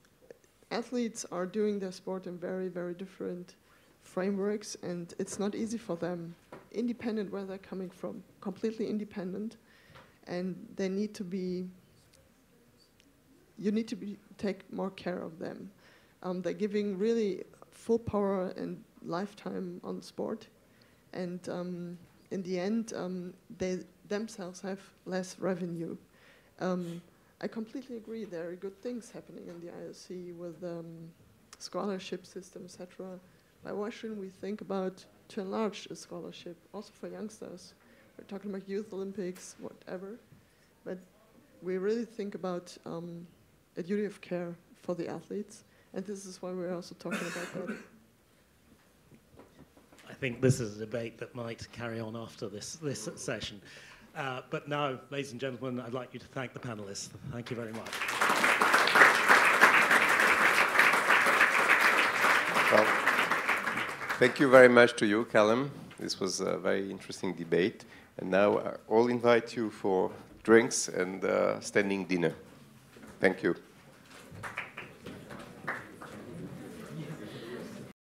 Athletes are doing their sport in very, very different frameworks, and it's not easy for them, independent where they're coming from, completely independent, and they need to be, take more care of them. They're giving really full power and lifetime on the sport, and in the end, they themselves have less revenue. I completely agree. There are good things happening in the IOC with scholarship system, etc. But why shouldn't we think about to enlarge a scholarship also for youngsters? We're talking about Youth Olympics, whatever, but we really think about a duty of care for the athletes, and this is why we're also talking about that. I think this is a debate that might carry on after this session. But now, ladies and gentlemen, I'd like you to thank the panelists. Thank you very much. Well, thank you very much to you, Callum. This was a very interesting debate. And now I'll invite you for drinks and standing dinner. Thank you.